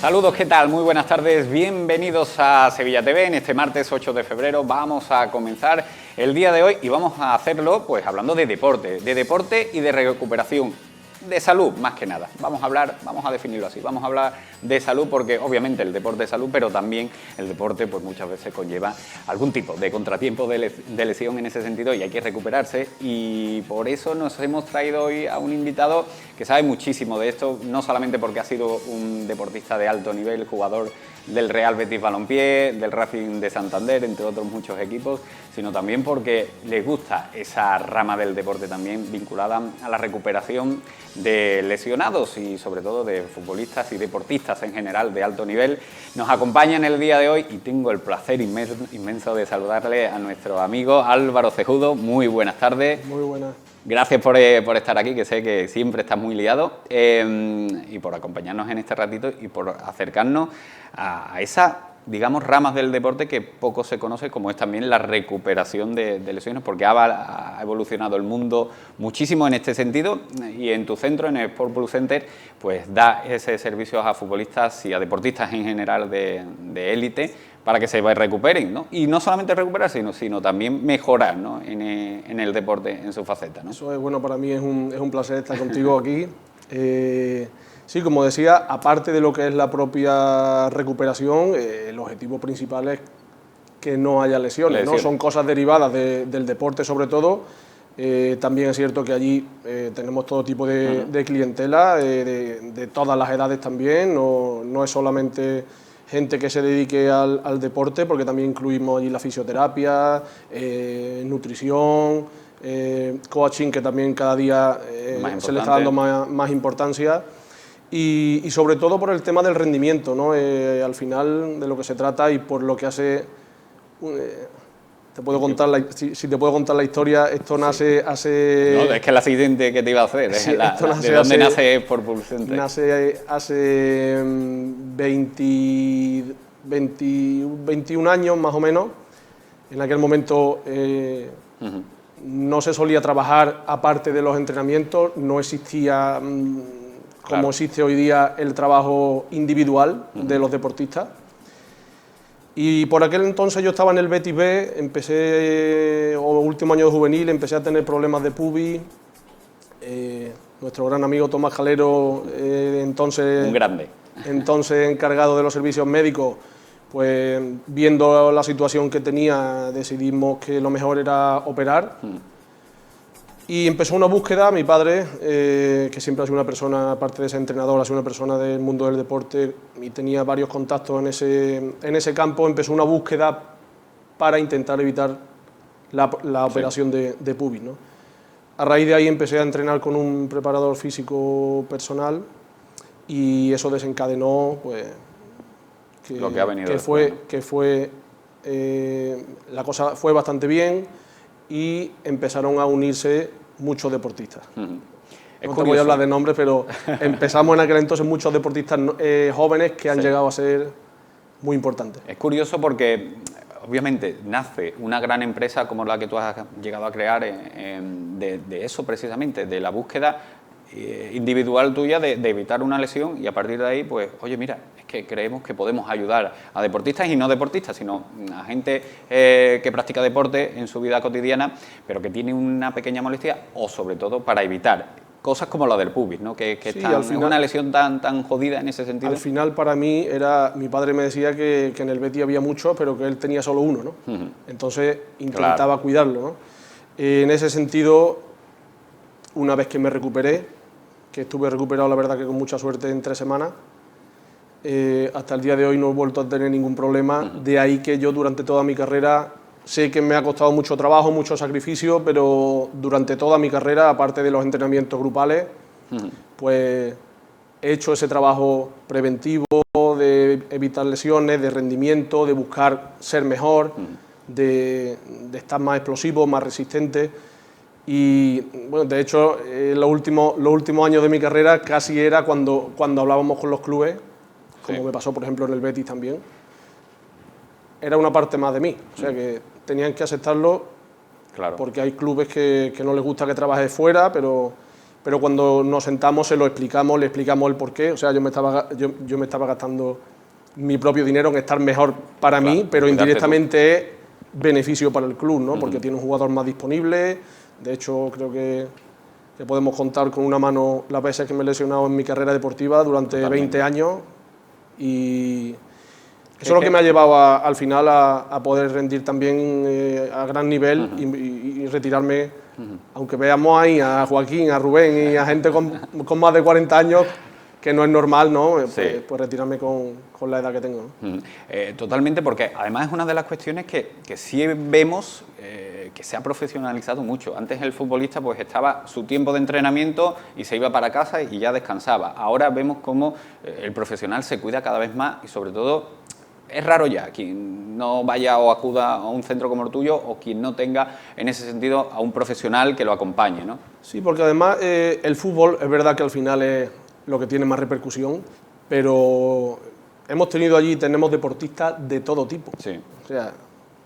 Saludos, ¿qué tal? Muy buenas tardes, bienvenidos a Sevilla TV. En este martes 8 de febrero vamos a comenzar el día de hoy y vamos a hacerlo pues hablando de deporte y de recuperación, de salud más que nada. Vamos a definirlo así, vamos a hablar de salud porque obviamente el deporte es salud, pero también el deporte pues muchas veces conlleva algún tipo de contratiempo, de lesión en ese sentido y hay que recuperarse, y por eso nos hemos traído hoy a un invitado que sabe muchísimo de esto, no solamente porque ha sido un deportista de alto nivel, jugador del Real Betis Balompié, del Racing de Santander, entre otros muchos equipos, sino también porque les gusta esa rama del deporte también vinculada a la recuperación de lesionados y sobre todo de futbolistas y deportistas en general de alto nivel. Nos acompaña en el día de hoy y tengo el placer inmenso de saludarle a nuestro amigo Álvaro Cejudo. Muy buenas tardes. Muy buenas. Gracias por estar aquí, que sé que siempre estás muy liado, y por acompañarnos en este ratito y por acercarnos a esa, digamos, ramas del deporte que poco se conoce, como es también la recuperación de lesiones, porque ha evolucionado el mundo muchísimo en este sentido, y en tu centro, en el Sport Plus Center, pues da ese servicio a futbolistas y a deportistas en general de élite, para que se recuperen, ¿no? Y no solamente recuperar, sino también mejorar, ¿no? en el deporte, en su faceta, ¿no? Eso es, bueno, para mí es un placer estar contigo aquí. Sí, como decía, aparte de lo que es la propia recuperación, el objetivo principal es que no haya lesiones, ¿no? Son cosas derivadas del deporte sobre todo. También es cierto que allí tenemos todo tipo de clientela, de todas las edades también, no es solamente gente que se dedique al deporte, porque también incluimos allí la fisioterapia, nutrición, coaching, que también cada día se le está dando más importancia, y sobre todo por el tema del rendimiento, ¿no? Al final de lo que se trata y por lo que hace... te puedo contar si te puedo contar la historia, esto nace hace... No, es que la siguiente que te iba a hacer, sí, ¿de dónde nace Sport Plus Center? Nace hace 21 años más o menos. En aquel momento no se solía trabajar aparte de los entrenamientos, no existía como existe hoy día el trabajo individual de los deportistas. Y por aquel entonces yo estaba en el Betis B, último año de juvenil, empecé a tener problemas de pubis. Nuestro gran amigo Tomás Calero, entonces encargado de los servicios médicos, pues viendo la situación que tenía, decidimos que lo mejor era operar. Y empezó una búsqueda. Mi padre, que siempre ha sido una persona, aparte de ser entrenador, ha sido una persona del mundo del deporte y tenía varios contactos en ese campo, empezó una búsqueda para intentar evitar la operación de pubis, ¿no? A raíz de ahí empecé a entrenar con un preparador físico personal y eso desencadenó, pues, lo que ha venido la cosa fue bastante bien y empezaron a unirse muchos deportistas. No te voy a hablar de nombres, pero empezamos en aquel entonces muchos deportistas jóvenes que han llegado a ser muy importantes. Es curioso porque obviamente nace una gran empresa como la que tú has llegado a crear de eso precisamente, de la búsqueda individual tuya de evitar una lesión, y a partir de ahí, pues, oye, mira, es que creemos que podemos ayudar a deportistas y no deportistas, sino a gente que practica deporte en su vida cotidiana, pero que tiene una pequeña molestia, o sobre todo para evitar cosas como la del pubis, ¿no? Que sí, es una lesión tan jodida en ese sentido. Al final, para mí, mi padre me decía que en el Betis había muchos, pero que él tenía solo uno, ¿no? Entonces intentaba cuidarlo, ¿no? En ese sentido, una vez que me recuperé, que estuve recuperado, la verdad que con mucha suerte, en 3 semanas, hasta el día de hoy no he vuelto a tener ningún problema. De ahí que yo durante toda mi carrera, sé que me ha costado mucho trabajo, mucho sacrificio, pero durante toda mi carrera, aparte de los entrenamientos grupales, pues he hecho ese trabajo preventivo de evitar lesiones, de rendimiento, de buscar ser mejor, de estar más explosivo, más resistente. Y bueno, de hecho, los últimos años de mi carrera casi era cuando hablábamos con los clubes, como me pasó por ejemplo en el Betis también, era una parte más de mí, o sea que tenían que aceptarlo, porque hay clubes que no les gusta que trabajes fuera, pero pero cuando nos sentamos se lo explicamos, le explicamos el porqué. O sea, yo me estaba gastando mi propio dinero en estar mejor para mí, pero indirectamente es beneficio para el club, ¿no? Porque tiene un jugador más disponible. De hecho, creo que podemos contar con una mano las veces que me he lesionado en mi carrera deportiva durante 20 años, y eso es lo que me ha llevado al final a poder rendir también a gran nivel y retirarme, aunque veamos ahí a Joaquín, a Rubén y a gente con más de 40 años, que no es normal, ¿no? Pues retirarme con la edad que tengo, ¿no? Totalmente, porque además es una de las cuestiones que sí vemos que se ha profesionalizado mucho. Antes el futbolista pues estaba su tiempo de entrenamiento y se iba para casa y ya descansaba. Ahora vemos cómo el profesional se cuida cada vez más y sobre todo es raro ya quien no vaya o acuda a un centro como el tuyo o quien no tenga en ese sentido a un profesional que lo acompañe, ¿no? Sí, porque además el fútbol es verdad que al final es lo que tiene más repercusión, pero tenemos deportistas de todo tipo. Sí. O sea,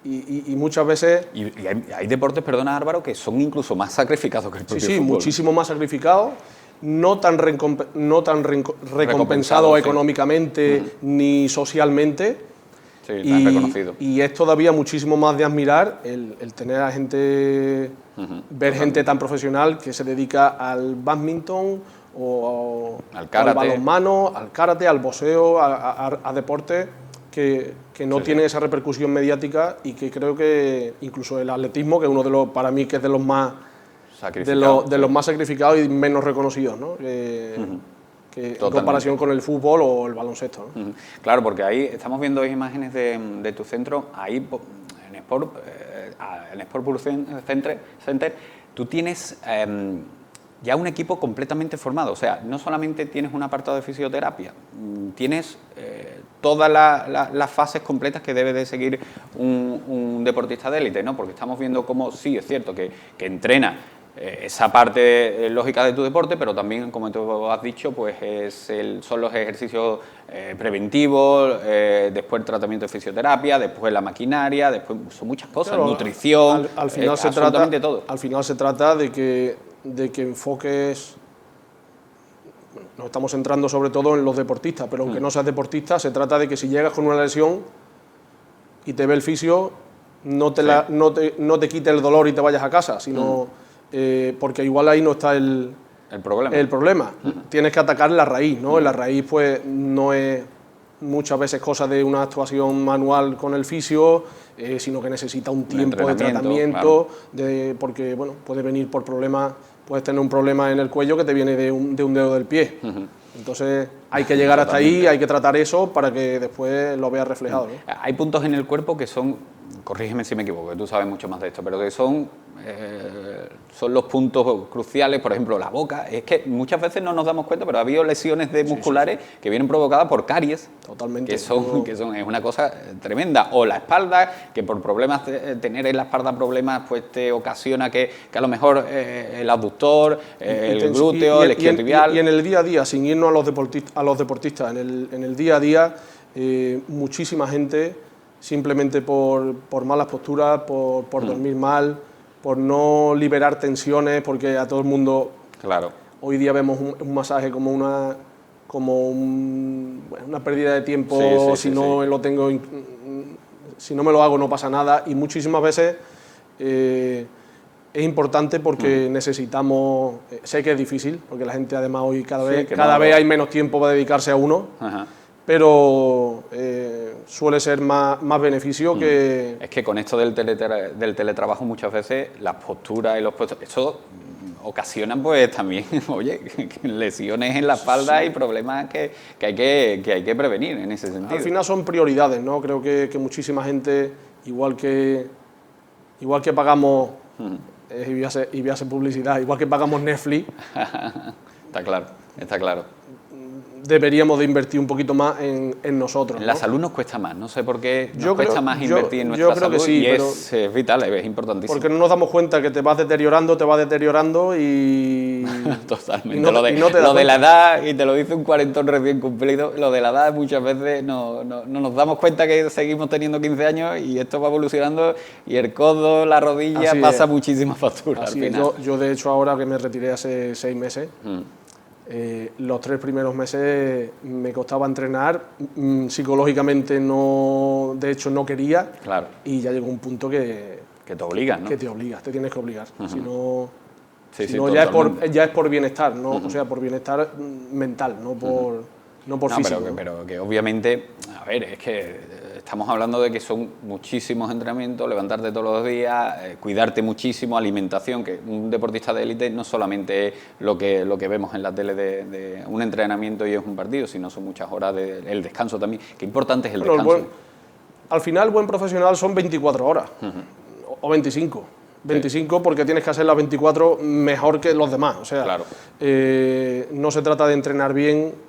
y muchas veces... Y hay deportes, perdona Álvaro, que son incluso más sacrificados que el propio fútbol. Sí, muchísimo más sacrificados, no tan recompensados económicamente ni socialmente. Sí, tan reconocido. Y es todavía muchísimo más de admirar el tener a gente, ver gente tan profesional que se dedica al bádminton o al balonmano, al karate, al boxeo, a deportes que no tienen esa repercusión mediática, y que creo que incluso el atletismo, que es uno de los, para mí, que es de los más los más sacrificados y menos reconocidos, ¿no? En comparación con el fútbol o el baloncesto, ¿no? Claro, porque ahí estamos viendo imágenes de tu centro, ahí en Sport Plus Center, tú tienes ya un equipo completamente formado. O sea, no solamente tienes un apartado de fisioterapia, tienes todas las fases completas que debe de seguir un deportista de élite, ¿no? Porque estamos viendo cómo, sí, es cierto que entrena esa parte lógica de tu deporte, pero también, como tú has dicho, pues son los ejercicios preventivos, después el tratamiento de fisioterapia, después la maquinaria, después son muchas cosas, claro, nutrición, al final absolutamente todo. Al final se trata de que enfoques... Nos estamos centrando sobre todo en los deportistas, pero aunque no seas deportista, se trata de que si llegas con una lesión y te ve el fisio, no te quite el dolor y te vayas a casa, sino... porque igual ahí no está el problema. Tienes que atacar la raíz, ¿no? La raíz pues no es muchas veces cosa de una actuación manual con el fisio, sino que necesita un tiempo de tratamiento, claro. Porque bueno, puede venir por problemas, puedes tener un problema en el cuello que te viene de un dedo del pie. Entonces hay que llegar hasta ahí, hay que tratar eso para que después lo veas reflejado, ¿no? Hay puntos en el cuerpo que son, corrígeme si me equivoco, que tú sabes mucho más de esto, pero que son los puntos cruciales. Por ejemplo, la boca. Es que muchas veces no nos damos cuenta, pero ha habido lesiones musculares que vienen provocadas por caries. Totalmente. Es una cosa tremenda. O la espalda, que por problemas tener en la espalda problemas, pues te ocasiona que a lo mejor el abductor, el glúteo, el isquiotibial. Y en el día a día, sin irnos a los deportistas, en el día a día, muchísima gente, simplemente por malas posturas, por dormir mal, por no liberar tensiones, porque a todo el mundo... Claro. Hoy día vemos un masaje como una pérdida de tiempo, si no me lo hago no pasa nada, y muchísimas veces es importante porque necesitamos... sé que es difícil, porque la gente además hoy cada vez hay menos tiempo para dedicarse a uno. Pero suele ser más beneficio que... Es que con esto del teletrabajo muchas veces las posturas y los puestos, eso ocasionan pues también, oye, lesiones en la espalda y problemas que hay que prevenir en ese sentido. Al final son prioridades, ¿no? Creo que muchísima gente, igual que pagamos, y voy a hacer publicidad, igual que pagamos Netflix... Está claro. deberíamos de invertir un poquito más en nosotros. En la salud nos cuesta más, no sé por qué nos cuesta más invertir en nuestra salud, que sí, y es vital, es importantísimo. Porque no nos damos cuenta que te vas deteriorando y... Totalmente. Y no lo de la edad, y te lo dice un cuarentón recién cumplido, lo de la edad muchas veces no nos damos cuenta que seguimos teniendo 15 años y esto va evolucionando y el codo, la rodilla, pasa muchísima factura al final. Yo de hecho ahora que me retiré hace 6 meses, los 3 primeros meses me costaba entrenar, psicológicamente de hecho no quería, claro. Y ya llegó un punto que te obligas, ¿no? Que te obligas, te tienes que obligar, si no ya es por bienestar, ¿no? O sea, por bienestar mental, no por físico. Pero que obviamente, a ver, es que estamos hablando de que son muchísimos entrenamientos, levantarte todos los días, cuidarte muchísimo, alimentación, que un deportista de élite no solamente es lo que vemos en la tele de un entrenamiento y es un partido, sino son muchas horas el descanso también. Qué importante es el descanso. Al final, buen profesional son 24 horas, o 25. 25 porque tienes que hacer las 24 mejor que los demás, o sea, claro. No se trata de entrenar bien.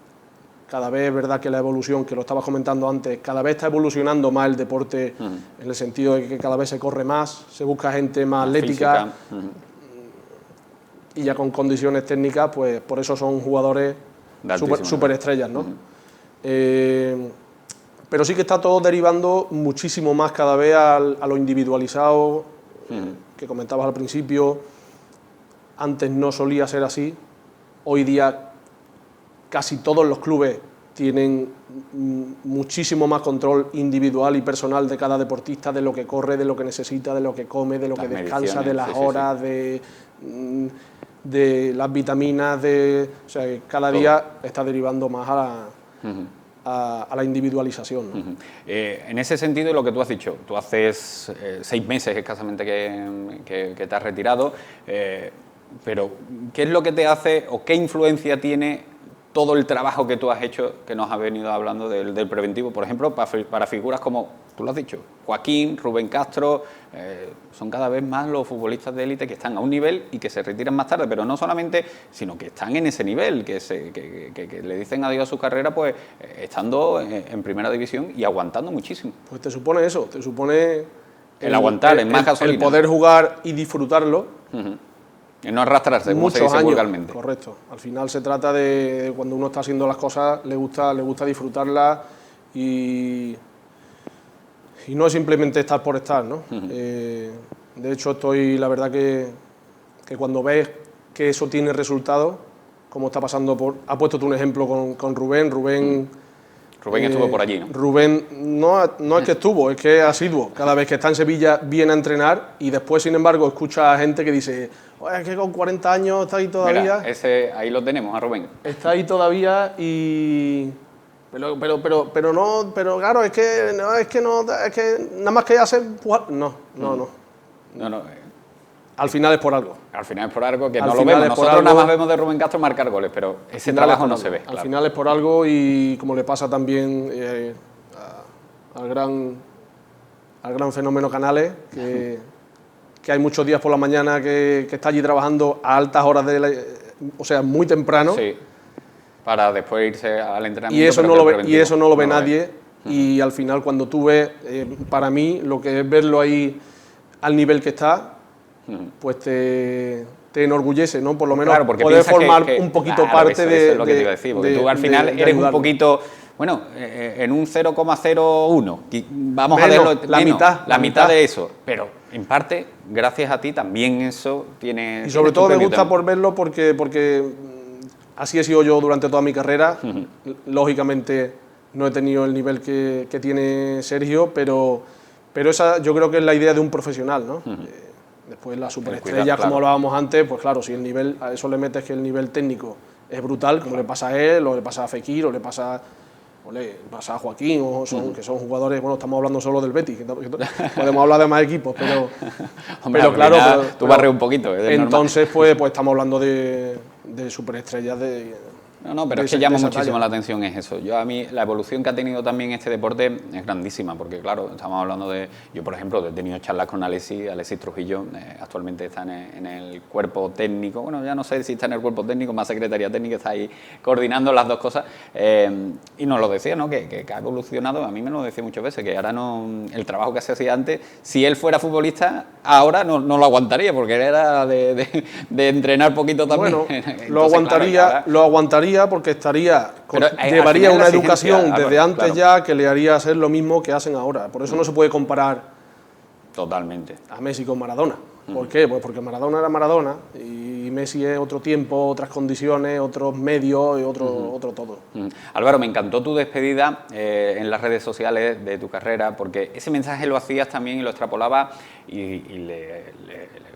Cada vez es verdad que la evolución, que lo estabas comentando antes, cada vez está evolucionando más el deporte, en el sentido de que cada vez se corre más, se busca gente más atlética, y ya con condiciones técnicas, pues por eso son jugadores superestrellas, ¿no? Pero sí que está todo derivando muchísimo más cada vez a lo individualizado, que comentabas al principio. Antes no solía ser así, hoy día casi todos los clubes tienen muchísimo más control individual y personal de cada deportista, de lo que corre, de lo que necesita, de lo que come, de lo que descansa, de las horas, de las vitaminas, o sea, que cada día está derivando más a la individualización, ¿no? En ese sentido, lo que tú has dicho, tú haces 6 meses escasamente que te has retirado, pero ¿qué es lo que te hace o qué influencia tiene todo el trabajo que tú has hecho, que nos has venido hablando del preventivo, por ejemplo, para figuras como, tú lo has dicho, Joaquín, Rubén Castro, son cada vez más los futbolistas de élite que están a un nivel y que se retiran más tarde, pero no solamente, sino que están en ese nivel, que le dicen adiós a su carrera, pues estando en primera división y aguantando muchísimo. Pues te supone eso, te supone... El aguantar, en más gasolina. El poder jugar y disfrutarlo. Y no arrastrarse, como se dice vulgarmente. Correcto. Al final se trata de cuando uno está haciendo las cosas, le gusta disfrutarlas y no es simplemente estar por estar, ¿no? De hecho, la verdad que cuando ves que eso tiene resultado, como está pasando ha puesto tú un ejemplo con Rubén. Rubén estuvo por allí, ¿no? Rubén no es que estuvo, es que es asiduo. Cada vez que está en Sevilla viene a entrenar y después, sin embargo, escucha a gente que dice: es que con 40 años está ahí todavía. Mira, ahí lo tenemos, a Rubén. Está ahí todavía y... Pero claro, es que nada más que hacer... No. Al final es por algo. Al final es por algo que no lo vemos. Nosotros nada más vemos de Rubén Castro marcar goles, pero ese trabajo no se ve. Al final es por algo y como le pasa también al gran fenómeno Canales, que hay muchos días por la mañana que está allí trabajando a altas horas, o sea, muy temprano. Sí, para después irse al entrenamiento. Y eso no lo ve nadie. Y al final, cuando tú ves, para mí, lo que es verlo ahí al nivel que está, pues te enorgullece, ¿no? Por lo menos poder formar un poquito parte de... Eso es lo que te iba a decir, porque tú al final eres un poquito... Bueno, en un 0,01, vamos a verlo... La mitad de eso, pero en parte, gracias a ti, también eso tiene... Y sobre todo me gusta por verlo porque así he sido yo durante toda mi carrera. Lógicamente no he tenido el nivel que tiene Sergio, pero esa yo creo que es la idea de un profesional, ¿no? Después las superestrellas, como hablábamos antes, pues claro, si el nivel, a eso le metes que el nivel técnico es brutal, como le pasa a él, o le pasa a Fekir, o le pasa a Joaquín, que son jugadores, bueno, estamos hablando solo del Betis, que podemos hablar de más equipos, pero, hombre, pero claro, tú barres un poquito. Entonces, pues estamos hablando de superestrellas No, pero es que llama muchísimo la atención es eso. A mí, la evolución que ha tenido también este deporte es grandísima, porque claro, estamos hablando de... Yo, por ejemplo, he tenido charlas con Alexis Trujillo, actualmente está en el cuerpo técnico, bueno, ya no sé si está en el cuerpo técnico, más secretaría técnica, está ahí coordinando las dos cosas, y nos lo decía, ¿no? Que ha evolucionado, a mí me lo decía muchas veces, que ahora no... El trabajo que se hacía antes, si él fuera futbolista, ahora no lo aguantaría, porque era de entrenar poquito también. Bueno, entonces, lo aguantaría porque llevaría una educación desde antes ya que le haría hacer lo mismo que hacen ahora. Por eso no se puede comparar totalmente a Messi con Maradona. ¿Por qué? Pues porque Maradona era Maradona y Messi es otro tiempo, otras condiciones, otros medios y otro todo. Álvaro, me encantó tu despedida en las redes sociales de tu carrera, porque ese mensaje lo hacías también y lo extrapolabas y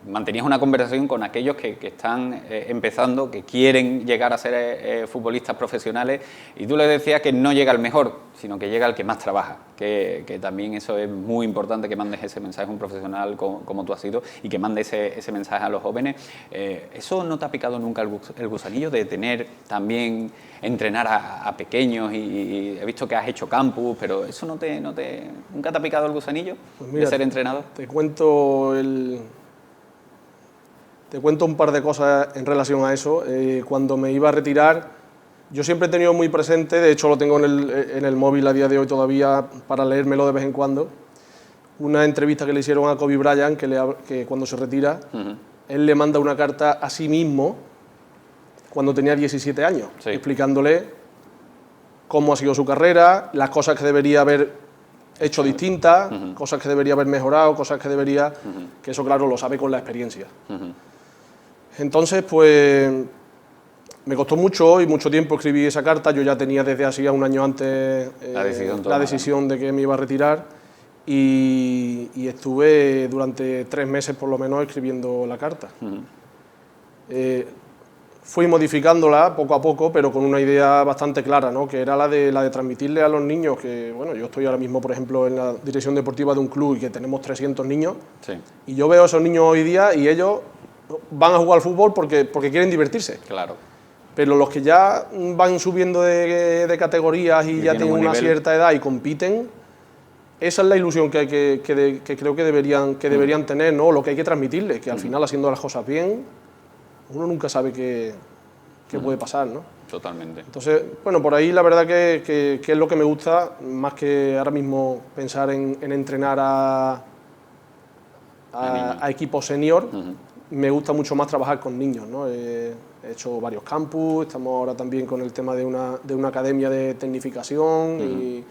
mantenías una conversación con aquellos que están empezando, que quieren llegar a ser futbolistas profesionales, y tú les decías que no llega el mejor, sino que llega el que más trabaja, que también eso es muy importante, que mandes ese mensaje a un profesional como tú has sido y que mandes ese mensaje a los jóvenes. ¿Eso no te ha picado nunca el gusanillo de tener también, entrenar a pequeños? Y he visto que has hecho campus, pero ¿eso nunca te ha picado el gusanillo, pues mira, de ser entrenador? Te cuento un par de cosas en relación a eso. Cuando me iba a retirar, yo siempre he tenido muy presente, de hecho lo tengo en el móvil a día de hoy todavía para leérmelo de vez en cuando, una entrevista que le hicieron a Kobe Bryant, que cuando se retira, él le manda una carta a sí mismo cuando tenía 17 años, explicándole cómo ha sido su carrera, las cosas que debería haber hecho distintas, cosas que debería haber mejorado, cosas que debería... que eso, claro, lo sabe con la experiencia. Entonces, pues, me costó mucho y mucho tiempo escribir esa carta. Yo ya tenía desde hacía un año antes la decisión de que me iba a retirar y estuve durante 3 meses por lo menos escribiendo la carta. Fui modificándola poco a poco, pero con una idea bastante clara, ¿no? Que era la de transmitirle a los niños que, bueno, yo estoy ahora mismo, por ejemplo, en la dirección deportiva de un club y que tenemos 300 niños, y yo veo a esos niños hoy día y ellos van a jugar al fútbol porque quieren divertirse. Claro. Pero los que ya van subiendo de categorías y ya tienen una cierta edad y compiten, esa es la ilusión que creo que deberían tener, ¿no? Lo que hay que transmitirles, que al final, haciendo las cosas bien, uno nunca sabe qué puede pasar, ¿no? Totalmente. Entonces, bueno, por ahí la verdad que es lo que me gusta, más que ahora mismo pensar en entrenar a equipos senior, me gusta mucho más trabajar con niños, ¿no? He hecho varios campus, estamos ahora también con el tema de una academia de tecnificación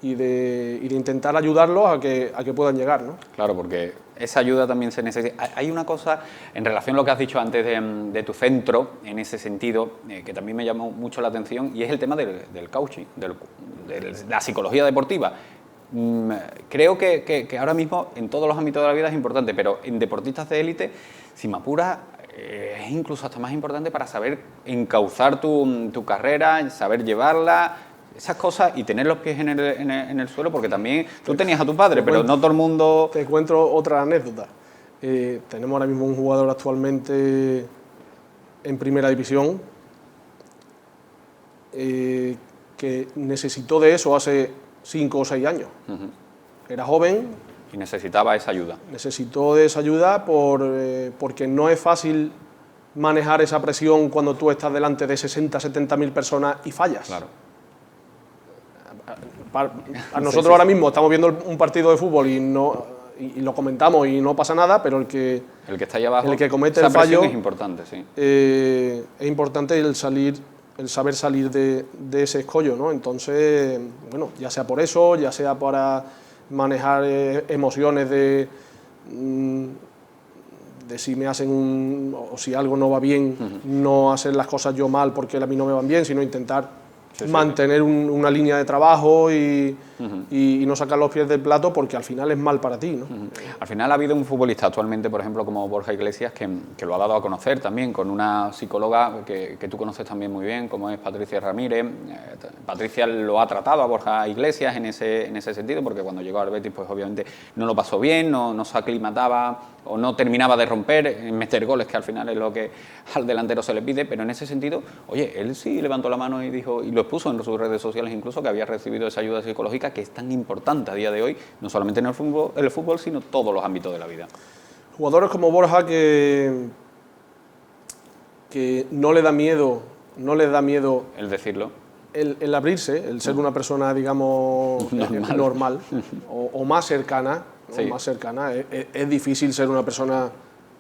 y de intentar ayudarlos a que puedan llegar, ¿no? Claro, porque esa ayuda también se necesita. Hay una cosa, en relación a lo que has dicho antes de tu centro, en ese sentido, que también me llamó mucho la atención, y es el tema del coaching, de la psicología deportiva. Creo que ahora mismo en todos los ámbitos de la vida es importante, pero en deportistas de élite, si me apuras, es incluso hasta más importante para saber encauzar tu carrera, saber llevarla, esas cosas, y tener los pies en el suelo, porque también tú tenías a tu padre, pero no todo el mundo... Te cuento otra anécdota. Tenemos ahora mismo un jugador actualmente en primera división que necesitó de eso hace 5 o 6 años. Era joven. Y necesitaba esa ayuda. Necesitó de esa ayuda porque no es fácil manejar esa presión cuando tú estás delante de 60, 70.000 personas y fallas. Claro. A nosotros ahora mismo estamos viendo un partido de fútbol y lo comentamos y no pasa nada, pero el que está ahí abajo, el que comete el fallo es importante, sí. Es importante el saber salir de ese escollo, ¿no? Entonces, bueno, ya sea por eso, ya sea para manejar emociones de si me hacen o si algo no va bien, no hacer las cosas yo mal porque a mí no me van bien, sino intentar mantener una línea de trabajo y no sacar los pies del plato, porque al final es mal para ti, ¿no? Al final ha habido un futbolista actualmente, por ejemplo, como Borja Iglesias, que lo ha dado a conocer también con una psicóloga que tú conoces también muy bien, como es Patricia Ramírez. Patricia lo ha tratado a Borja Iglesias en ese sentido, porque cuando llegó al Betis, pues obviamente no lo pasó bien, no se aclimataba o no terminaba de romper, en meter goles, que al final es lo que al delantero se le pide, pero en ese sentido, oye, él sí levantó la mano y dijo, y lo expuso en sus redes sociales incluso, que había recibido esa ayuda psicológica que es tan importante a día de hoy, no solamente en el fútbol, sino todos los ámbitos de la vida. Jugadores como Borja que no le da miedo El decirlo. el abrirse, el ser una persona, digamos, normal o más cercana. Sí. Más cercana. Es difícil ser una persona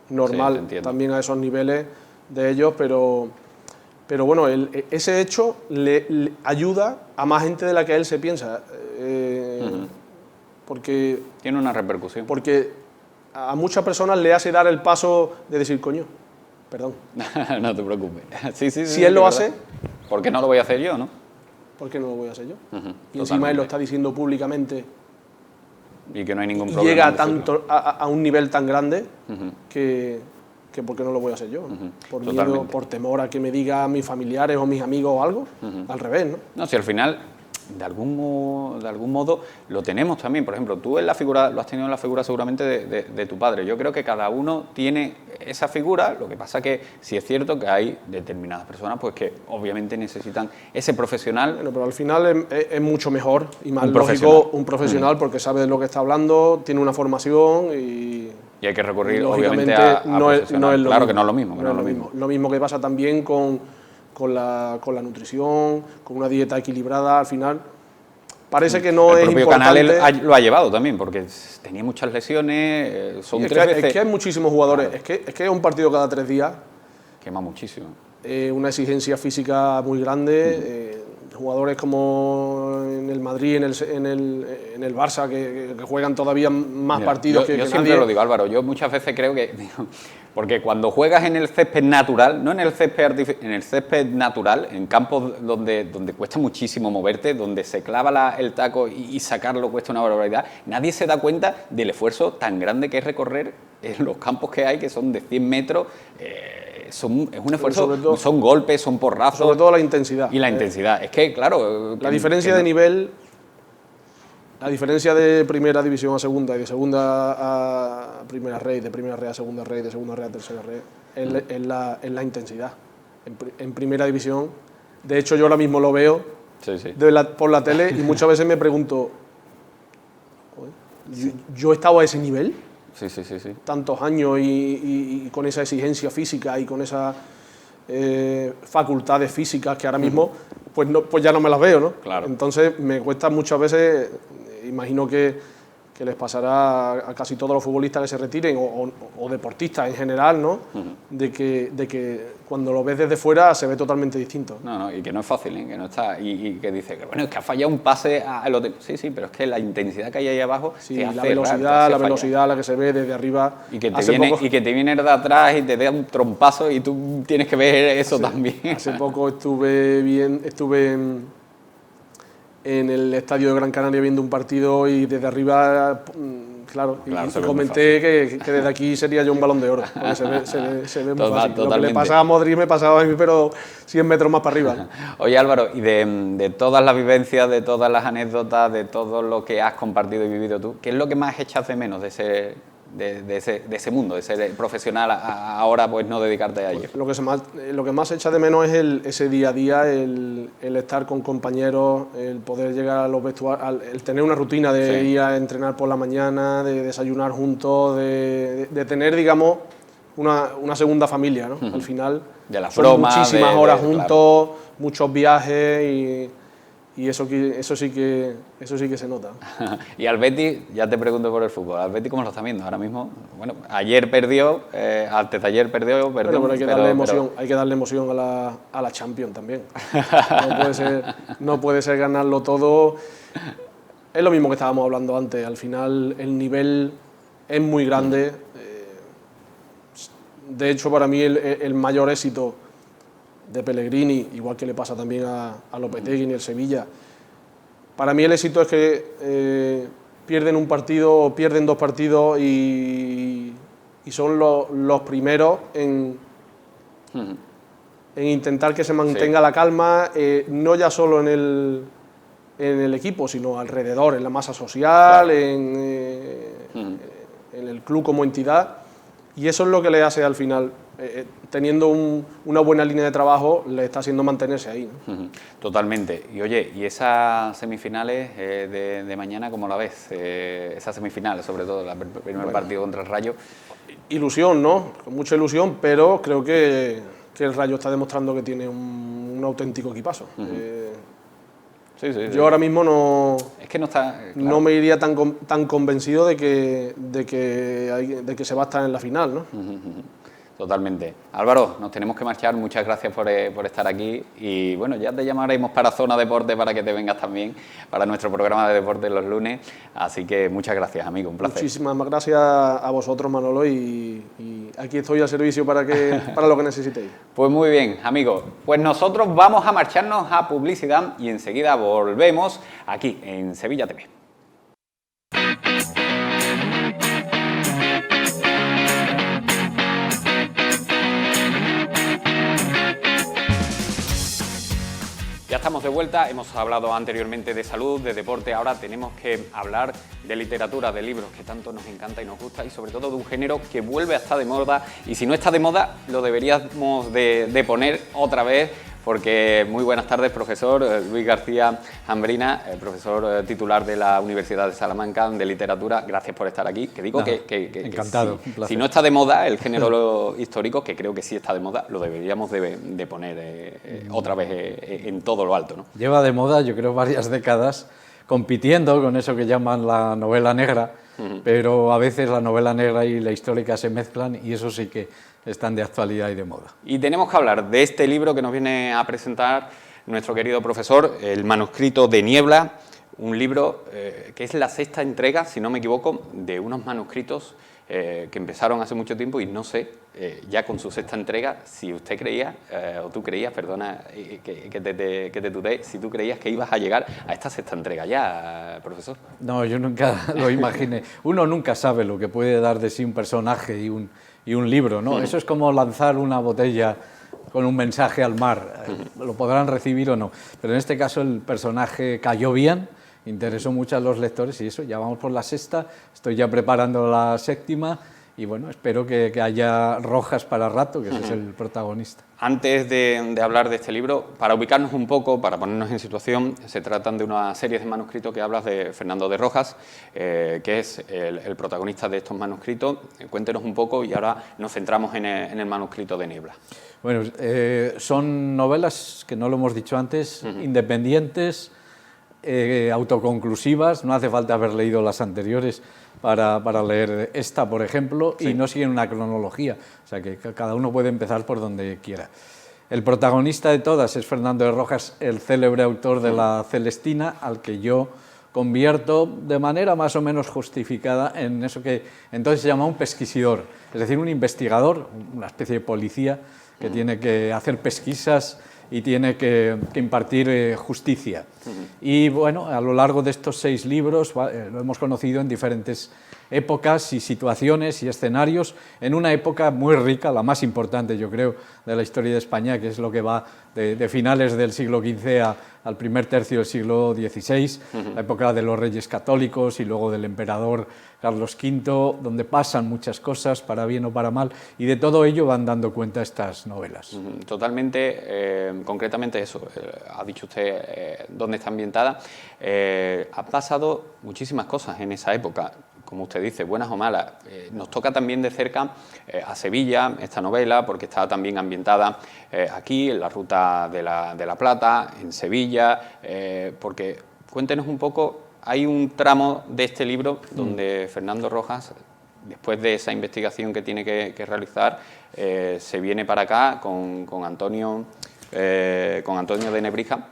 normal, sí, también a esos niveles de ellos, pero bueno, ese hecho le ayuda a más gente de la que él se piensa, porque tiene una repercusión. Porque a muchas personas le hace dar el paso de decir, coño, perdón. No te preocupes. Si él lo hace, ¿por qué no lo voy a hacer yo, no? ¿Por qué no lo voy a hacer yo? Y encima él lo está diciendo públicamente. Y que no hay ningún problema. Llega tanto a un nivel tan grande que ¿por qué no lo voy a hacer yo? Por miedo, por temor a que me digan mis familiares o mis amigos o algo. Al revés, ¿no? No, si al final, de algún modo, lo tenemos también. Por ejemplo, tú en la figura, lo has tenido en la figura seguramente de tu padre. Yo creo que cada uno tiene esa figura, lo que pasa que sí es cierto que hay determinadas personas pues que obviamente necesitan ese profesional. Bueno, pero al final es mucho mejor y más lógico un profesional porque sabe de lo que está hablando, tiene una formación y hay que recurrir obviamente a no es lo claro mismo, que no es lo mismo. No es lo mismo. Lo mismo que pasa también con la nutrición, con una dieta equilibrada, al final parece que no es importante. El propio Canal lo ha llevado también, porque tenía muchas lesiones, son tres veces. Es que hay muchísimos jugadores, claro. es que es un partido cada 3 días. Quema muchísimo. Una exigencia física muy grande, jugadores como en el Madrid, en el Barça, que juegan todavía más partidos que nadie. Yo siempre lo digo, Álvaro, yo muchas veces creo que... Porque cuando juegas en el césped natural, no en el césped artificial, en el césped natural, en campos donde cuesta muchísimo moverte, donde se clava el taco y sacarlo cuesta una barbaridad, nadie se da cuenta del esfuerzo tan grande que es recorrer en los campos que hay, que son de 100 metros, es un esfuerzo, todo, son golpes, son porrazos. Sobre todo la intensidad. Y la intensidad. Es que, claro... La diferencia de nivel... La diferencia de primera división a segunda y de segunda a primera red, de primera red a segunda red, de segunda red a tercera red, es la intensidad. En primera división, de hecho yo ahora mismo lo veo por la tele y muchas veces me pregunto, ¿yo he estado a ese nivel? Sí. Tantos años y con esa exigencia física y con esas facultades físicas que ahora mismo pues ya no me las veo, ¿no? Claro. Entonces me cuesta muchas veces, imagino que les pasará a casi todos los futbolistas que se retiren o deportistas en general, ¿no? De que cuando lo ves desde fuera se ve totalmente distinto. No, y que no es fácil, que no está, y que dice que bueno, es que ha fallado un pase al hotel. Sí, pero es que la intensidad que hay ahí abajo, sí, la velocidad a la que se ve desde arriba. Y que te viene de atrás y te da un trompazo y tú tienes que ver eso también. Hace poco estuve en el estadio de Gran Canaria viendo un partido y desde arriba, claro y comenté que desde aquí sería yo un Balón de Oro, porque se ve muy fácil. Lo que le pasaba a Modric me pasaba a mí, pero 100 metros más para arriba. Oye, Álvaro, y de todas las vivencias, de todas las anécdotas, de todo lo que has compartido y vivido tú, ¿qué es lo que más echas de menos de ese mundo, de ser profesional ahora pues no dedicarte a ello? Lo que más echa de menos es ese día a día, el estar con compañeros, el poder llegar a los vestuarios, el tener una rutina de ir a entrenar por la mañana, de desayunar juntos, de tener, digamos, una segunda familia, ¿no? Al final de las son bromas, muchísimas horas juntos, muchos viajes y eso sí que se nota. Y al Betis, ya te pregunto por el fútbol, ¿al Betis cómo lo está viendo ahora mismo? Bueno, ayer perdió, antes de ayer perdió, pero hay que darle emoción a la Champions también. No puede ser ganarlo todo. Es lo mismo que estábamos hablando antes, al final el nivel es muy grande. De hecho, para mí el mayor éxito de Pellegrini, igual que le pasa también a Lopetegui en el Sevilla. Para mí el éxito es que pierden un partido, pierden 2 partidos y son los primeros en intentar que se mantenga la calma, no ya solo en el equipo, sino alrededor, en la masa social, en el club como entidad, y eso es lo que le hace al final, teniendo una buena línea de trabajo, le está haciendo mantenerse ahí, ¿no? Totalmente. Y oye, ¿y esas semifinales de mañana cómo la ves? Esas semifinales, sobre todo, el primer partido contra el Rayo. Ilusión, ¿no? Con mucha ilusión, pero creo que el Rayo está demostrando que tiene un auténtico equipazo. Sí. Yo ahora mismo no, es que no está, claro, no me iría tan convencido de que se va a estar en la final, ¿no? Totalmente. Álvaro, nos tenemos que marchar, muchas gracias por estar aquí y bueno, ya te llamaremos para Zona Deporte para que te vengas también para nuestro programa de deporte los lunes, así que muchas gracias, amigo, un placer. Muchísimas gracias a vosotros, Manolo, y aquí estoy al servicio para lo que necesitéis. Pues muy bien, amigos, pues nosotros vamos a marcharnos a publicidad y enseguida volvemos aquí en Sevilla TV. Ya estamos de vuelta, hemos hablado anteriormente de salud, de deporte, ahora tenemos que hablar de literatura, de libros que tanto nos encanta y nos gusta y sobre todo de un género que vuelve a estar de moda y si no está de moda lo deberíamos de poner otra vez porque muy buenas tardes, profesor Luis García Jambrina, profesor titular de la Universidad de Salamanca de literatura, gracias por estar aquí, que digo que encantado, si no está de moda el género histórico, que creo que sí está de moda, lo deberíamos de poner otra vez en todo lo alto, ¿no? Lleva de moda, yo creo, varias décadas, compitiendo con eso que llaman la novela negra, pero a veces la novela negra y la histórica se mezclan y eso sí que están de actualidad y de moda. Y tenemos que hablar de este libro que nos viene a presentar nuestro querido profesor, El manuscrito de Niebla, un libro que es la 6ª entrega, si no me equivoco, de unos manuscritos que empezaron hace mucho tiempo y no sé, ya con su 6ª entrega, si usted creía, o tú creías, perdona que te tutee, si tú creías que ibas a llegar a esta 6ª entrega ya, profesor. No, yo nunca lo imaginé. Uno nunca sabe lo que puede dar de sí un personaje y un libro, ¿no? Eso es como lanzar una botella con un mensaje al mar, lo podrán recibir o no, pero en este caso el personaje cayó bien, interesó mucho a los lectores y eso, ya vamos por la 6ª, estoy ya preparando la 7ª y bueno, espero que haya Rojas para rato, que ese es el protagonista. Antes de hablar de este libro, para ubicarnos un poco, para ponernos en situación, se tratan de una serie de manuscritos que hablas de Fernando de Rojas, que es el protagonista de estos manuscritos. Cuéntenos un poco y ahora nos centramos en el manuscrito de Niebla. Bueno, son novelas, que no lo hemos dicho antes, independientes, autoconclusivas, no hace falta haber leído las anteriores para leer esta, por ejemplo, y no siguen una cronología, o sea que cada uno puede empezar por donde quiera. El protagonista de todas es Fernando de Rojas, el célebre autor de la Celestina, al que yo convierto de manera más o menos justificada en eso que entonces se llama un pesquisidor, es decir, un investigador, una especie de policía que tiene que hacer pesquisas y tiene que impartir justicia. Y bueno, a lo largo de estos 6 libros lo hemos conocido en diferentes épocas y situaciones y escenarios, en una época muy rica, la más importante yo creo de la historia de España, que es lo que va de finales del siglo XV al primer tercio del siglo XVI, la época de los reyes católicos y luego del emperador Carlos V, donde pasan muchas cosas, para bien o para mal, y de todo ello van dando cuenta estas novelas. Totalmente, concretamente eso, ha dicho usted dónde está ambientada. Ha pasado muchísimas cosas en esa época, como usted dice, buenas o malas. Nos toca también de cerca a Sevilla esta novela, porque está también ambientada aquí, en la Ruta de la Plata, en Sevilla, porque cuéntenos un poco. Hay un tramo de este libro donde Fernando Rojas, después de esa investigación que tiene que realizar, se viene para acá con Antonio de Nebrija,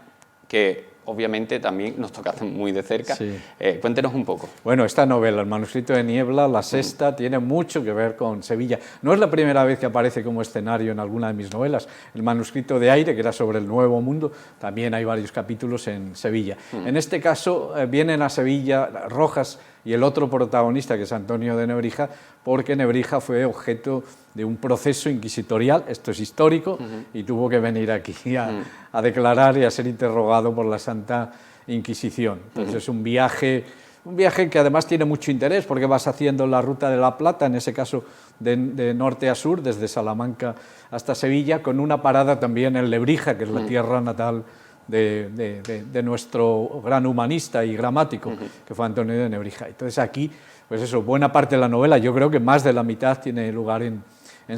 que obviamente también nos tocaste muy de cerca. Sí. Cuéntenos un poco. Bueno, esta novela, El manuscrito de Niebla, la sexta, tiene mucho que ver con Sevilla. No es la primera vez que aparece como escenario en alguna de mis novelas. El manuscrito de Aire, que era sobre el Nuevo Mundo, también hay varios capítulos en Sevilla. En este caso, vienen a Sevilla Rojas y el otro protagonista, que es Antonio de Nebrija, porque Nebrija fue objeto de un proceso inquisitorial, esto es histórico, y tuvo que venir aquí a declarar y a ser interrogado por la Santa Inquisición. Entonces es un viaje que además tiene mucho interés, porque vas haciendo la Ruta de la Plata, en ese caso de norte a sur, desde Salamanca hasta Sevilla, con una parada también en Lebrija, que es la tierra natal de nuestro gran humanista y gramático, que fue Antonio de Nebrija. Entonces aquí, pues eso, buena parte de la novela, yo creo que más de la mitad tiene lugar en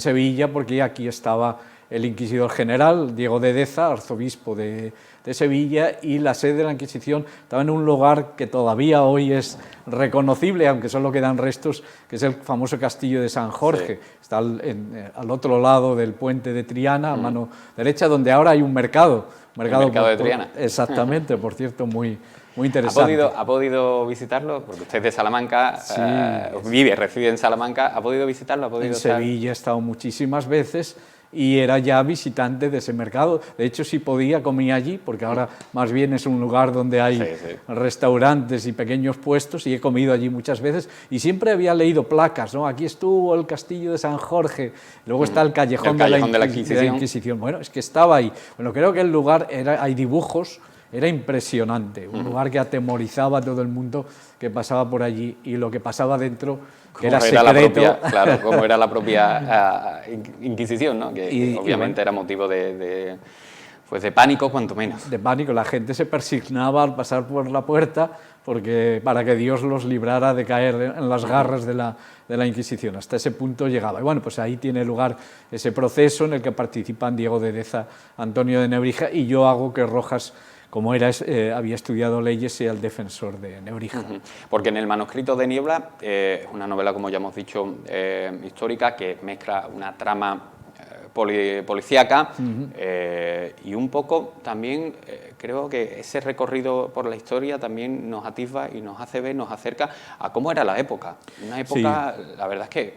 Sevilla, porque aquí estaba el inquisidor general, Diego de Deza, arzobispo de Sevilla, y la sede de la Inquisición estaba en un lugar que todavía hoy es reconocible, aunque solo quedan restos, que es el famoso castillo de San Jorge. Sí. Está al otro lado del puente de Triana, a mano derecha, donde ahora hay un mercado. El mercado de Triana. Exactamente, por cierto, muy interesante. ¿Ha podido visitarlo? Porque usted es de Salamanca, sí, reside en Salamanca. ¿Ha podido visitarlo? En Sevilla he estado muchísimas veces y era ya visitante de ese mercado. De hecho, si podía, comía allí, porque ahora más bien es un lugar donde hay restaurantes y pequeños puestos, y he comido allí muchas veces, y siempre había leído placas, ¿no? Aquí estuvo el castillo de San Jorge, luego está el callejón de la Inquisición. Bueno, es que estaba ahí. Bueno, creo que el lugar, hay dibujos, era impresionante, un lugar que atemorizaba a todo el mundo que pasaba por allí, y lo que pasaba dentro, que era secreto. Como era la propia Inquisición, ¿no? Que obviamente era motivo de pánico, cuanto menos. De pánico, la gente se persignaba al pasar por la puerta para que Dios los librara de caer en las garras de la Inquisición. Hasta ese punto llegaba. Y bueno, pues ahí tiene lugar ese proceso en el que participan Diego de Deza, Antonio de Nebrija, y yo hago que Rojas, como había estudiado leyes, sea el defensor de Nebrija. Porque en el manuscrito de Niebla es una novela, como ya hemos dicho, histórica, que mezcla una trama policíaca y un poco también creo que ese recorrido por la historia también nos atisba y nos hace ver, nos acerca a cómo era la época. Una época, la verdad es que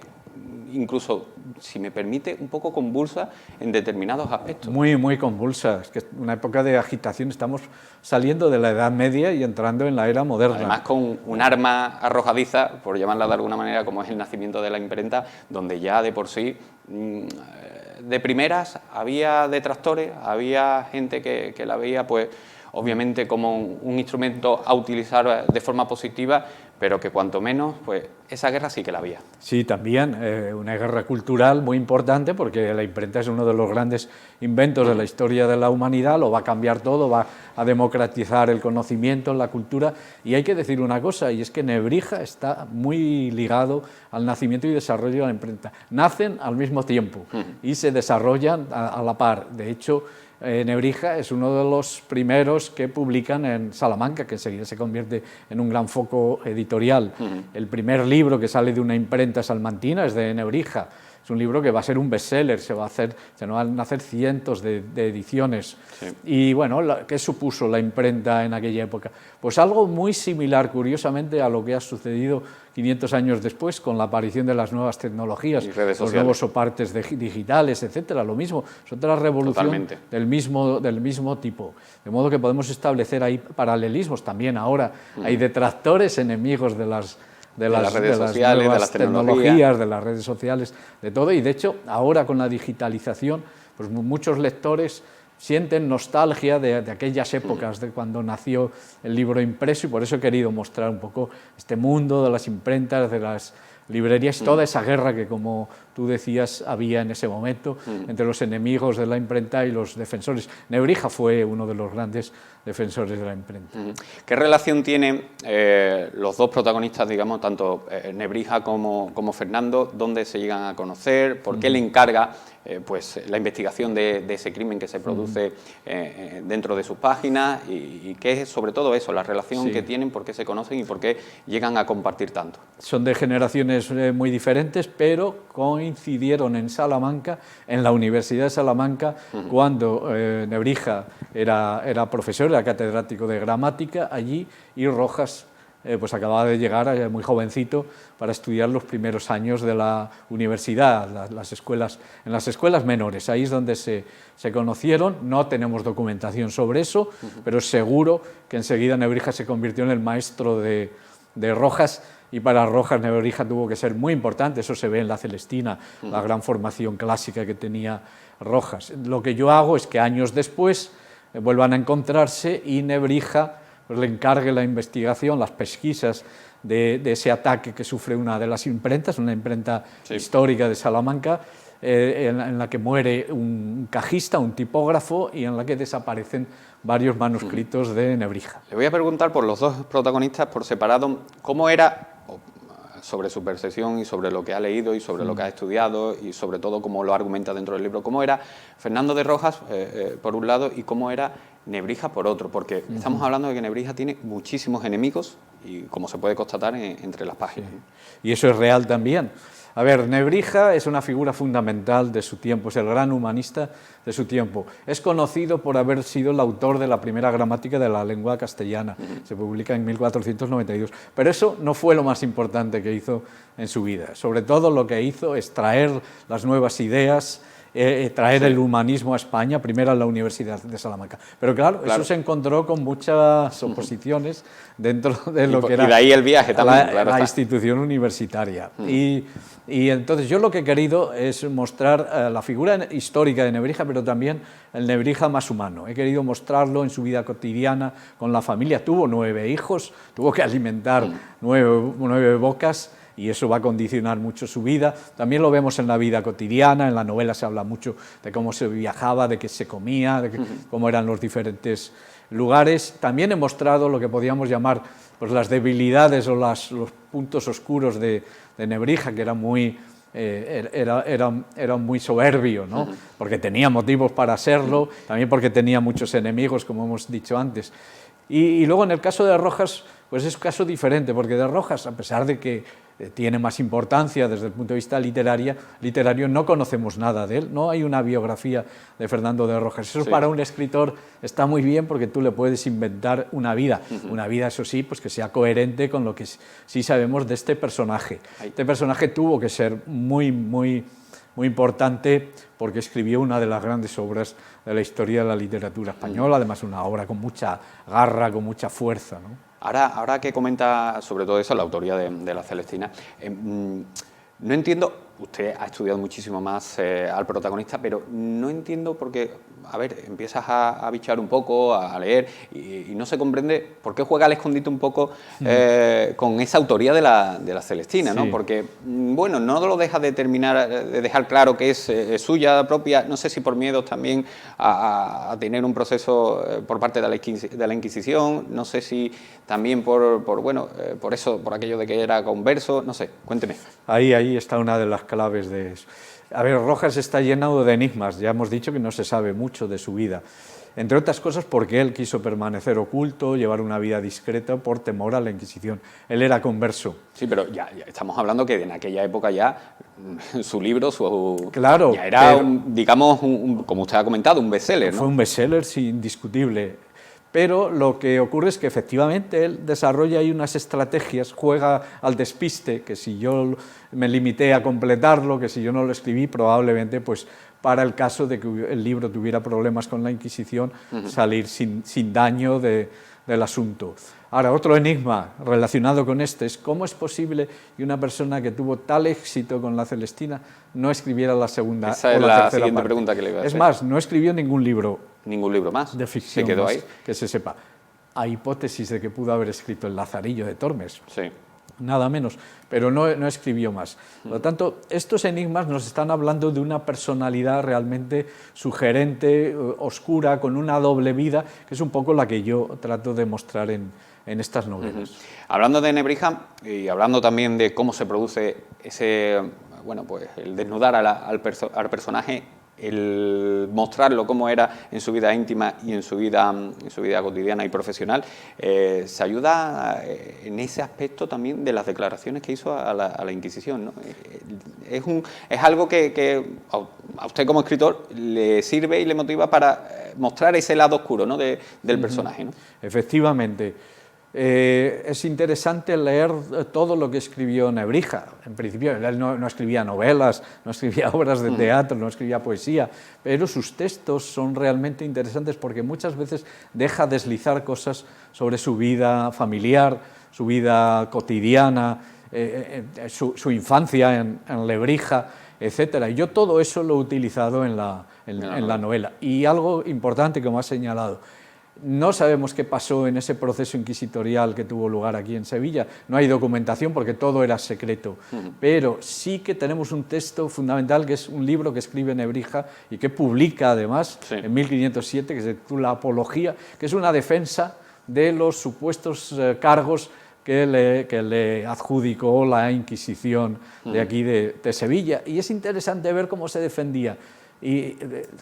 incluso, si me permite, un poco convulsa en determinados aspectos. Muy convulsa, es que es una época de agitación, estamos saliendo de la Edad Media y entrando en la era moderna. Además con un arma arrojadiza, por llamarla de alguna manera, como es el nacimiento de la imprenta, donde ya de por sí, de primeras, había detractores, había gente que la veía, pues, obviamente como un instrumento a utilizar de forma positiva, pero que cuanto menos, pues esa guerra sí que la había. Sí, también una guerra cultural muy importante, porque la imprenta es uno de los grandes inventos de la historia de la humanidad, lo va a cambiar todo, va a democratizar el conocimiento, la cultura, y hay que decir una cosa, y es que Nebrija está muy ligado al nacimiento y desarrollo de la imprenta. Nacen al mismo tiempo y se desarrollan a la par. De hecho, Nebrija es uno de los primeros que publican en Salamanca, que enseguida se convierte en un gran foco editorial. El primer libro que sale de una imprenta salmantina es de Nebrija. Es un libro que va a ser un bestseller, se van a hacer cientos de ediciones. Sí. Y bueno, ¿qué supuso la imprenta en aquella época? Pues algo muy similar, curiosamente, a lo que ha sucedido 500 años después con la aparición de las nuevas tecnologías, los nuevos soportes digitales, etcétera. Lo mismo, es otra revolución del mismo tipo. De modo que podemos establecer ahí paralelismos. También ahora hay detractores, enemigos de las redes sociales, de las tecnologías, de las redes sociales, de todo. Y de hecho, ahora con la digitalización, pues muchos lectores sienten nostalgia de aquellas épocas, de cuando nació el libro impreso, y por eso he querido mostrar un poco este mundo de las imprentas, de las librerías, toda esa guerra que, como tú decías, había en ese momento entre los enemigos de la imprenta y los defensores. Nebrija fue uno de los grandes defensores de la imprenta. ¿Qué relación tienen los dos protagonistas, digamos, tanto Nebrija como Fernando? ¿Dónde se llegan a conocer? ¿Por qué le encarga pues la investigación de ese crimen que se produce dentro de sus páginas y qué es sobre todo eso, la relación que tienen, por qué se conocen y por qué llegan a compartir tanto. Son de generaciones muy diferentes, pero coincidieron en Salamanca, en la Universidad de Salamanca, cuando Nebrija era profesor, era catedrático de gramática allí, y Rojas pues acababa de llegar muy jovencito para estudiar los primeros años de la universidad, en las escuelas menores. Ahí es donde se conocieron. No tenemos documentación sobre eso, pero seguro que enseguida Nebrija se convirtió en el maestro de Rojas, y para Rojas Nebrija tuvo que ser muy importante. Eso se ve en La Celestina, la gran formación clásica que tenía Rojas. Lo que yo hago es que años después vuelvan a encontrarse y Nebrija pues le encargue la investigación, las pesquisas de ese ataque que sufre una de las imprentas, una imprenta histórica de Salamanca, en la que muere un cajista, un tipógrafo, y en la que desaparecen varios manuscritos de Nebrija. Le voy a preguntar por los dos protagonistas por separado, ¿cómo era, sobre su percepción y sobre lo que ha leído y sobre lo que ha estudiado y sobre todo cómo lo argumenta dentro del libro, cómo era Fernando de Rojas por un lado y cómo era Nebrija por otro? Porque estamos hablando de que Nebrija tiene muchísimos enemigos y como se puede constatar entre las páginas. Y eso es real también. A ver, Nebrija es una figura fundamental de su tiempo, es el gran humanista de su tiempo. Es conocido por haber sido el autor de la primera gramática de la lengua castellana, se publica en 1492, pero eso no fue lo más importante que hizo en su vida. Sobre todo lo que hizo es traer las nuevas ideas, traer el humanismo a España, primero a la Universidad de Salamanca. Pero claro, eso se encontró con muchas oposiciones dentro de lo que era y de ahí el viaje también, la institución universitaria. Y entonces yo lo que he querido es mostrar la figura histórica de Nebrija, pero también el Nebrija más humano. He querido mostrarlo en su vida cotidiana con la familia. Tuvo 9 hijos, tuvo que alimentar 9 bocas, y eso va a condicionar mucho su vida. También lo vemos en la vida cotidiana, en la novela se habla mucho de cómo se viajaba, de qué se comía, de cómo eran los diferentes lugares. También he mostrado lo que podíamos llamar pues, las debilidades o los puntos oscuros de Nebrija, que era muy soberbio, ¿no? Porque tenía motivos para serlo, también porque tenía muchos enemigos, como hemos dicho antes. Y luego en el caso de Rojas, pues es un caso diferente, porque de Rojas, a pesar de que tiene más importancia desde el punto de vista literario, no conocemos nada de él, no hay una biografía de Fernando de Rojas. Eso para un escritor está muy bien porque tú le puedes inventar una vida, eso sí, pues que sea coherente con lo que sí sabemos de este personaje. Este personaje tuvo que ser muy importante porque escribió una de las grandes obras de la historia de la literatura española, además una obra con mucha garra, con mucha fuerza, ¿no? Ahora que comenta sobre todo eso, la autoría de La Celestina, no entiendo, usted ha estudiado muchísimo más al protagonista, pero no entiendo porque, a ver, empiezas a bichar un poco, a leer, y no se comprende por qué juega al escondite un poco con esa autoría de la Celestina, ¿no? Porque, bueno, no lo deja de dejar claro que es suya propia, no sé si por miedos también a tener un proceso por parte de la Inquisición, no sé si también por eso, por aquello de que era converso, no sé, cuénteme. Ahí está una de las claves de eso. A ver, Rojas está lleno de enigmas, ya hemos dicho que no se sabe mucho de su vida, entre otras cosas porque él quiso permanecer oculto, llevar una vida discreta por temor a la Inquisición. Él era converso. Sí, pero ya estamos hablando que en aquella época ya su libro, claro, ya era, digamos, como usted ha comentado, un bestseller, ¿no? Fue un bestseller, sí, indiscutible. Pero lo que ocurre es que efectivamente él desarrolla ahí unas estrategias, juega al despiste, que si yo me limité a completarlo, que si yo no lo escribí, probablemente pues para el caso de que el libro tuviera problemas con la Inquisición, salir sin daño del asunto. Ahora, otro enigma relacionado con este es cómo es posible que una persona que tuvo tal éxito con La Celestina no escribiera la segunda Esa es la siguiente pregunta que le iba a hacer. Es más, no escribió ningún libro más de ficción. Se quedó ahí. Que se sepa. Hay hipótesis de que pudo haber escrito El Lazarillo de Tormes. Sí. Nada menos, pero no escribió más. Por lo tanto, estos enigmas nos están hablando de una personalidad realmente sugerente, oscura, con una doble vida, que es un poco la que yo trato de mostrar en estas novelas. Hablando de Nebrija y hablando también de cómo se produce ese bueno, pues el desnudar al personaje, el mostrarlo cómo era en su vida íntima y en su vida cotidiana y profesional, se ayuda en ese aspecto también de las declaraciones que hizo a la Inquisición, ¿no? Es algo que a usted como escritor le sirve y le motiva para mostrar ese lado oscuro, ¿no?, del personaje, ¿no? Efectivamente. Es interesante leer todo lo que escribió Nebrija. En principio, él no escribía novelas, no escribía obras de teatro, no escribía poesía, pero sus textos son realmente interesantes porque muchas veces deja deslizar cosas sobre su vida familiar, su vida cotidiana, su infancia en Lebrija, etc. Y yo todo eso lo he utilizado en la novela. Y algo importante, como ha señalado, no sabemos qué pasó en ese proceso inquisitorial que tuvo lugar aquí en Sevilla. No hay documentación porque todo era secreto. Pero sí que tenemos un texto fundamental, que es un libro que escribe Nebrija y que publica además en 1507, que se titula Apología, que es una defensa de los supuestos cargos que le adjudicó la Inquisición de aquí de Sevilla. Y es interesante ver cómo se defendía, y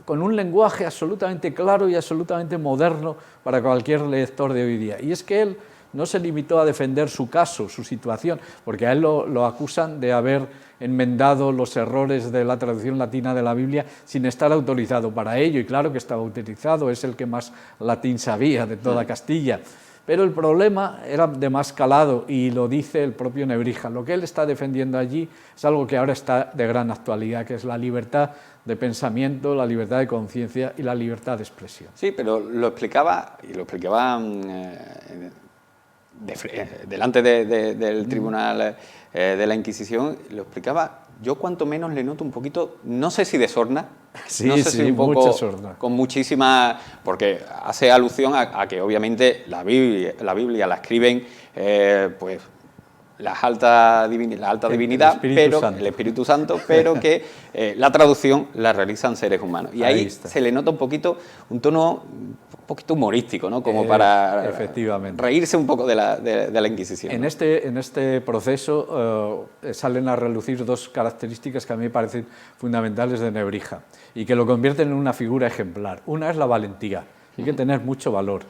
con un lenguaje absolutamente claro y absolutamente moderno para cualquier lector de hoy día. Y es que él no se limitó a defender su caso, su situación, porque a él lo acusan de haber enmendado los errores de la traducción latina de la Biblia sin estar autorizado para ello, y claro que estaba autorizado, es el que más latín sabía de toda Castilla. Pero el problema era de más calado, y lo dice el propio Nebrija. Lo que él está defendiendo allí es algo que ahora está de gran actualidad, que es la libertad de pensamiento, la libertad de conciencia y la libertad de expresión. Sí, pero lo explicaba delante del tribunal de la Inquisición, lo explicaba. Yo cuanto menos le noto un poquito, no sé si de sorna, no sé si un poco mucha sorna, con muchísima, porque hace alusión a que obviamente la Biblia la escriben pues la alta divinidad, el Espíritu Santo, pero que la traducción la realizan seres humanos. Y ahí se le nota un tono un poquito humorístico, ¿no?, como para reírse un poco de la Inquisición. En este proceso salen a relucir dos características que a mí me parecen fundamentales de Nebrija y que lo convierten en una figura ejemplar. Una es la valentía. Hay que tener mucho valor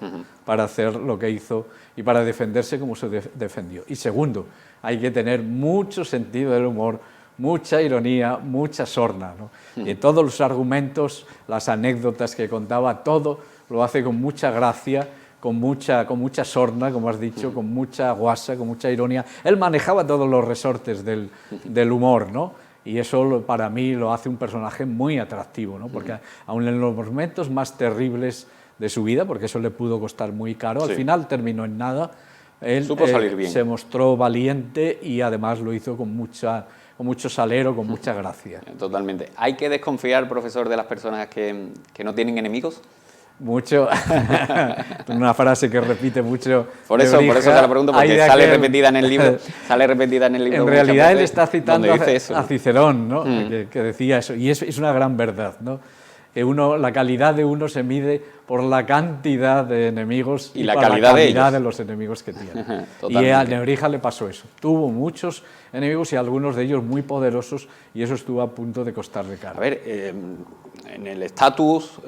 para hacer lo que hizo y para defenderse como se defendió. Y segundo, hay que tener mucho sentido del humor, mucha ironía, mucha sorna, ¿no? Y todos los argumentos, las anécdotas que contaba, todo lo hace con mucha gracia, con mucha sorna, como has dicho, con mucha guasa, con mucha ironía. Él manejaba todos los resortes del humor, ¿no? Y eso para mí lo hace un personaje muy atractivo, ¿no? Porque aun en los momentos más terribles de su vida, porque eso le pudo costar muy caro, al final terminó en nada. Él supo salir bien. Se mostró valiente y además lo hizo con mucho salero, con mucha gracia. Totalmente. ¿Hay que desconfiar, profesor, de las personas que no tienen enemigos? Mucho. Una frase que repite mucho. Por eso te la pregunto, porque sale repetida en el libro. En realidad él está citando a Cicerón, ¿no? Que decía eso, y es una gran verdad, ¿no? Que la calidad de uno se mide por la cantidad de enemigos y la calidad de los enemigos que tiene. Y a Nebrija le pasó eso. Tuvo muchos enemigos y algunos de ellos muy poderosos, y eso estuvo a punto de costarle caro. A ver, en el estatus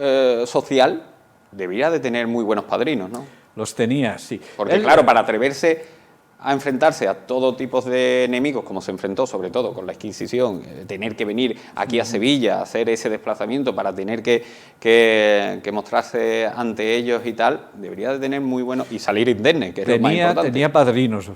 social debería de tener muy buenos padrinos, ¿no? Los tenía, sí. Porque claro, para atreverse a enfrentarse a todo tipo de enemigos, como se enfrentó sobre todo con la Inquisición, tener que venir aquí a Sevilla, hacer ese desplazamiento para tener que mostrarse ante ellos y tal, debería de tener muy bueno, y salir indemne, que es lo más importante. Tenía padrinos,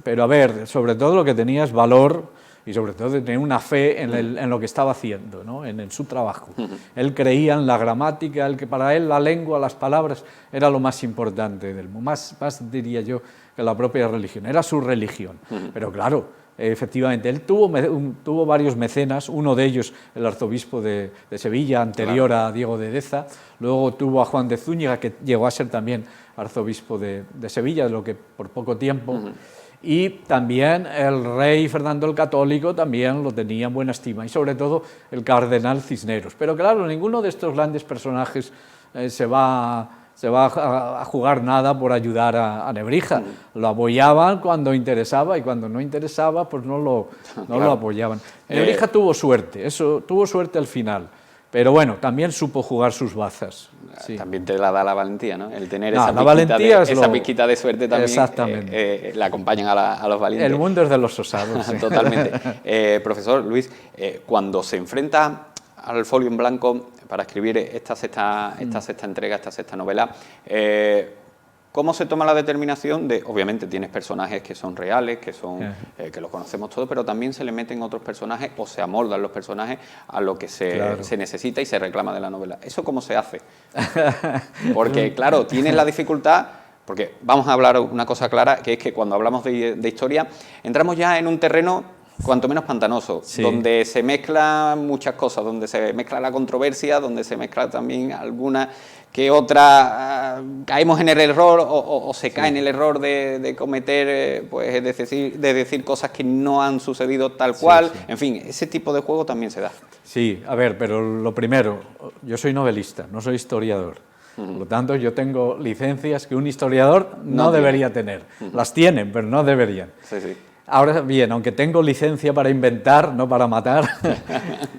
pero a ver, sobre todo lo que tenía es valor y sobre todo de tener una fe en lo que estaba haciendo, ¿no? en su trabajo. Él creía en la gramática, que para él la lengua, las palabras, era lo más importante del mundo, más diría yo que la propia religión, era su religión. Pero claro, efectivamente, él tuvo varios mecenas, uno de ellos el arzobispo de Sevilla, anterior a Diego de Deza, luego tuvo a Juan de Zúñiga, que llegó a ser también arzobispo de Sevilla, lo que por poco tiempo. Y también el rey Fernando el Católico también lo tenía en buena estima, y sobre todo el cardenal Cisneros. Pero claro, ninguno de estos grandes personajes se va se va a jugar nada por ayudar a Nebrija. Lo apoyaban cuando interesaba y cuando no interesaba, pues no lo apoyaban. Nebrija tuvo suerte al final. Pero bueno, también supo jugar sus bazas. Sí. También te la da la valentía, ¿no? El tener esa pizquita de suerte también. Exactamente. Le acompañan a los valientes. El mundo es de los osados. Sí. Totalmente. Profesor Luis, cuando se enfrenta al folio en blanco para escribir esta sexta entrega, esta sexta novela, ¿cómo se toma la determinación de, obviamente tienes personajes que son reales, que los conocemos todos, pero también se le meten otros personajes o se amoldan los personajes a lo que se necesita y se reclama de la novela? ¿Eso cómo se hace? Porque, claro, tienes la dificultad, porque vamos a hablar una cosa clara, que es que cuando hablamos de historia, entramos ya en un terreno cuanto menos pantanoso, donde se mezclan muchas cosas, donde se mezcla la controversia, donde se mezcla también alguna que otra, caemos en el error o se cae en el error de cometer, pues de decir cosas que no han sucedido tal cual, en fin, ese tipo de juego también se da. Sí, a ver, pero lo primero, yo soy novelista, no soy historiador. Por lo tanto, yo tengo licencias que un historiador no debería tener. Las tienen, pero no deberían. Sí. Ahora bien, aunque tengo licencia para inventar, no para matar,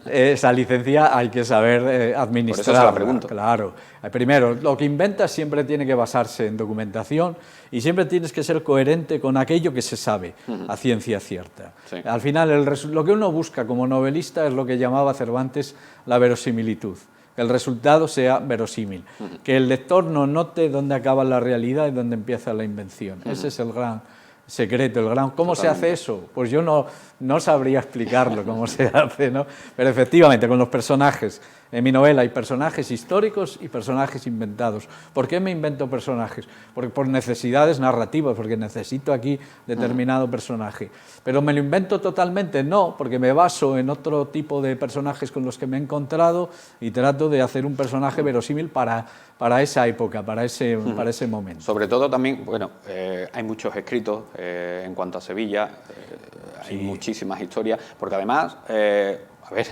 esa licencia hay que saber administrar. Por eso se la pregunto. Claro. Primero, lo que inventas siempre tiene que basarse en documentación y siempre tienes que ser coherente con aquello que se sabe a ciencia cierta. Sí. Al final, lo que uno busca como novelista es lo que llamaba Cervantes la verosimilitud. Que el resultado sea verosímil, que el lector no note dónde acaba la realidad y dónde empieza la invención. Ese es el gran secreto, ¿Cómo se hace eso? Pues yo no sabría explicarlo cómo se hace, ¿no? Pero efectivamente, con los personajes, en mi novela hay personajes históricos y personajes inventados. ¿Por qué me invento personajes? Porque por necesidades narrativas, porque necesito aquí determinado personaje. ¿Pero me lo invento totalmente? No, porque me baso en otro tipo de personajes con los que me he encontrado y trato de hacer un personaje verosímil para esa época, para ese momento. Sobre todo también, bueno, hay muchos escritos en cuanto a Sevilla, hay muchísimas historias, porque además, a ver,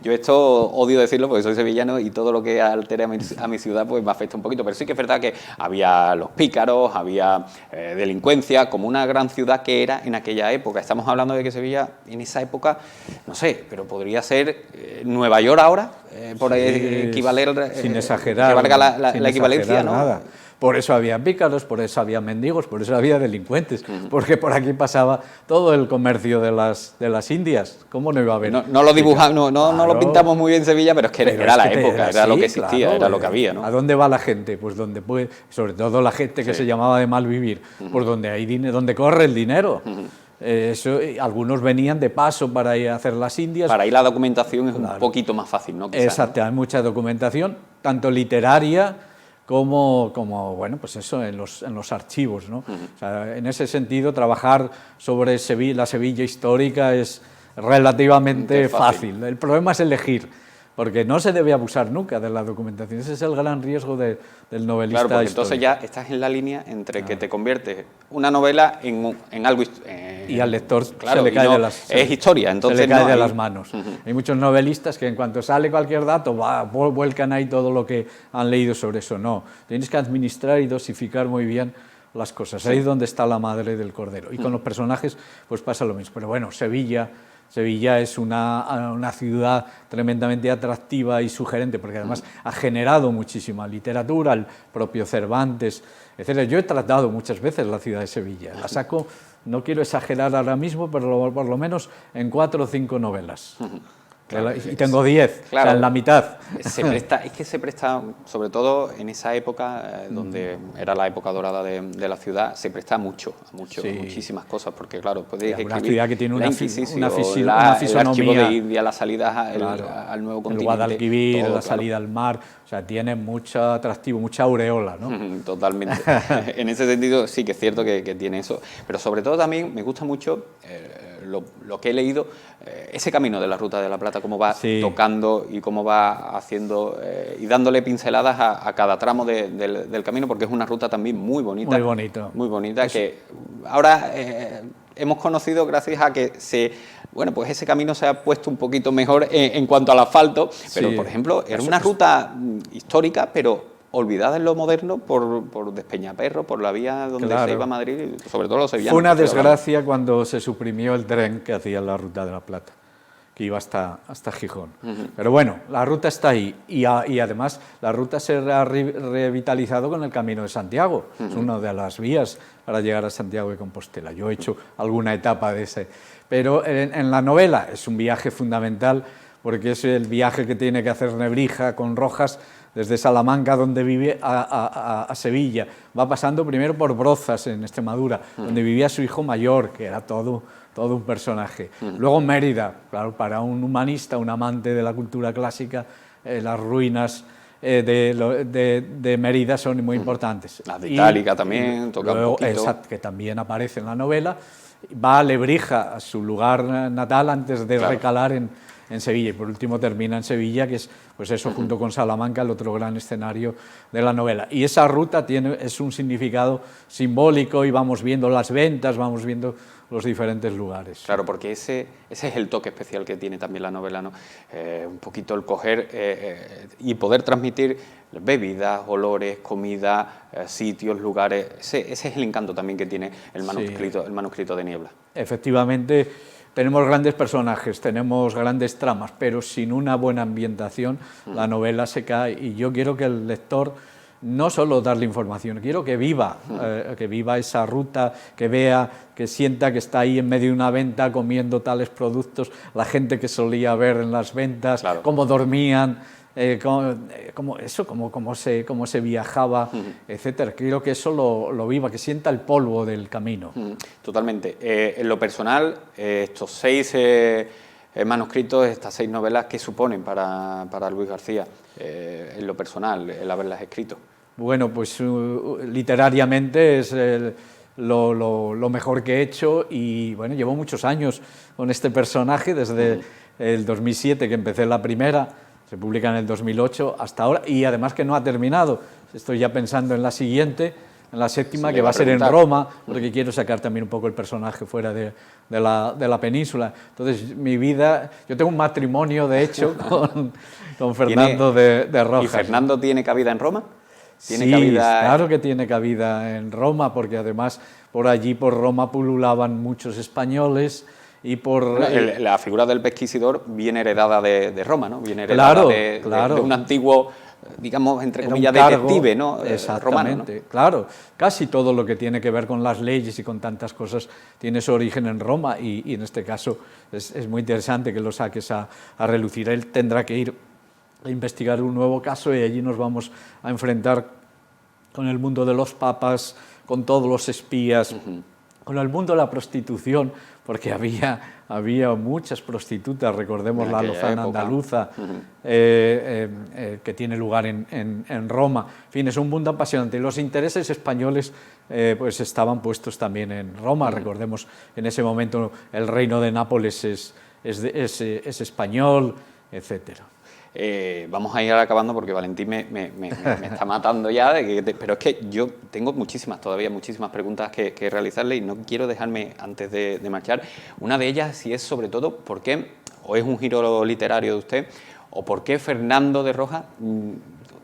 yo esto odio decirlo porque soy sevillano y todo lo que altere a mi ciudad pues me afecta un poquito, pero sí que es verdad que había los pícaros, había delincuencia, como una gran ciudad que era en aquella época. Estamos hablando de que Sevilla en esa época, no sé, pero podría ser Nueva York ahora, por equivaler, sin exagerar, que valga la equivalencia, ¿no? Nada. Por eso había pícaros, por eso había mendigos, por eso había delincuentes, porque por aquí pasaba todo el comercio de las Indias. ¿Cómo no iba a haber? No lo dibujamos, no lo pintamos muy bien Sevilla, pero es que era la época, era lo que existía, claro, era lo que había, ¿no? ¿A dónde va la gente? Pues donde puede, sobre todo la gente que se llamaba de mal vivir, pues donde hay dinero, donde corre el dinero. Eso, algunos venían de paso para ir a hacer las Indias. Para ir la documentación es un poquito más fácil, ¿no? Quizás, exacto, hay mucha documentación, tanto literaria como bueno, pues eso, en los archivos, ¿no? O sea, en ese sentido, trabajar sobre la Sevilla histórica es relativamente fácil. El problema es elegir, porque no se debe abusar nunca de la documentación. Ese es el gran riesgo del novelista. Claro, porque histórico. Entonces ya estás en la línea entre que te conviertes una novela en algo... y al lector claro, se le cae de las... Es historia, entonces se le cae de las manos. Hay muchos novelistas que en cuanto sale cualquier dato vuelcan ahí todo lo que han leído sobre eso. No, tienes que administrar y dosificar muy bien las cosas. Ahí es donde está la madre del cordero. Y con los personajes pues pasa lo mismo. Pero bueno, Sevilla es una ciudad tremendamente atractiva y sugerente, porque además ha generado muchísima literatura, el propio Cervantes, etc. Yo he tratado muchas veces la ciudad de Sevilla. La saco, no quiero exagerar ahora mismo, pero por lo menos en 4 o 5 novelas. Claro, y tengo 10, claro, o sea, en la mitad. Es que se presta, sobre todo en esa época, donde era la época dorada de la ciudad, se presta muchísimas cosas, porque claro, podéis escribir una ciudad que tiene una fisonomía, el archivo de India, las salidas al nuevo continente. El Guadalquivir, la salida al mar, o sea, tiene mucho atractivo, mucha aureola, ¿no? Totalmente. En ese sentido sí que es cierto que tiene eso, pero sobre todo también me gusta mucho lo que he leído, ese camino de la Ruta de la Plata, cómo va tocando y cómo va haciendo y dándole pinceladas a cada tramo del camino, porque es una ruta también muy bonita. Muy bonita, que ahora hemos conocido gracias a que pues ese camino se ha puesto un poquito mejor en cuanto al asfalto, pero por ejemplo era una ruta histórica, pero olvidada en lo moderno por Despeñaperro, por la vía donde se iba a Madrid, sobre todo los sevillanos. Fue una desgracia cuando se suprimió el tren que hacía la Ruta de la Plata, que iba hasta Gijón. Pero bueno, la ruta está ahí y además la ruta se ha revitalizado con el Camino de Santiago. Es una de las vías para llegar a Santiago de Compostela. Yo he hecho alguna etapa de ese. Pero en la novela es un viaje fundamental porque es el viaje que tiene que hacer Nebrija con Rojas desde Salamanca, donde vive, a Sevilla. Va pasando primero por Brozas, en Extremadura, donde vivía su hijo mayor, que era todo un personaje. Luego Mérida, claro, para un humanista, un amante de la cultura clásica, las ruinas de Mérida son muy importantes. La de Itálica también, toca un poquito. Exacto, que también aparece en la novela. Va a Lebrija, a su lugar natal, antes de recalar en Sevilla, y por último termina en Sevilla, que es, pues eso, junto con Salamanca, el otro gran escenario de la novela. Y esa ruta es un significado simbólico, y vamos viendo las ventas, vamos viendo los diferentes lugares. Claro, porque ese es el toque especial que tiene también la novela, ¿no? Un poquito el coger y poder transmitir bebidas, olores, comida, sitios, lugares. Ese es el encanto también que tiene el manuscrito de Niebla. Efectivamente, tenemos grandes personajes, tenemos grandes tramas, pero sin una buena ambientación la novela se cae, y yo quiero que el lector no solo darle información, quiero que viva esa ruta, que vea, que sienta que está ahí en medio de una venta comiendo tales productos, la gente que solía ver en las ventas, cómo dormían, cómo se viajaba, etcétera. Quiero que eso lo viva, que sienta el polvo del camino. Totalmente. En lo personal, estos 6 manuscritos, estas 6 novelas, ¿qué suponen para Luis García? En lo personal, el haberlas escrito. Bueno, pues literariamente es lo mejor que he hecho, y bueno, llevo muchos años con este personaje, desde el 2007 que empecé la primera, se publica en el 2008 hasta ahora, y además que no ha terminado. Estoy ya pensando en la siguiente, en la séptima, que va a ser en Roma, porque quiero sacar también un poco el personaje fuera de la península. Entonces, mi vida, yo tengo un matrimonio, de hecho, con Fernando de Rojas. ¿Y Fernando tiene cabida en Roma? Sí, claro que tiene cabida en Roma, porque además por allí, por Roma, pululaban muchos españoles, y la figura del pesquisidor viene heredada de Roma, ¿no? Viene heredada de un antiguo, digamos, entre comillas, detective, ¿no? Exactamente, romano, ¿no? Claro. Casi todo lo que tiene que ver con las leyes y con tantas cosas tiene su origen en Roma, y en este caso es muy interesante que lo saques a relucir. Él tendrá que ir a investigar un nuevo caso, y allí nos vamos a enfrentar con el mundo de los papas, con todos los espías, con el mundo de la prostitución, porque había muchas prostitutas, recordemos la Lozana andaluza, que tiene lugar en Roma. En fin, es un mundo apasionante, y los intereses españoles pues estaban puestos también en Roma. Recordemos, en ese momento el reino de Nápoles es español, etcétera. Vamos a ir acabando, porque Valentín me está matando ya, pero es que yo tengo muchísimas preguntas que realizarle, y no quiero dejarme antes de marchar. Una de ellas, si es sobre todo, ¿por qué, o es un giro literario de usted, o por qué Fernando de Rojas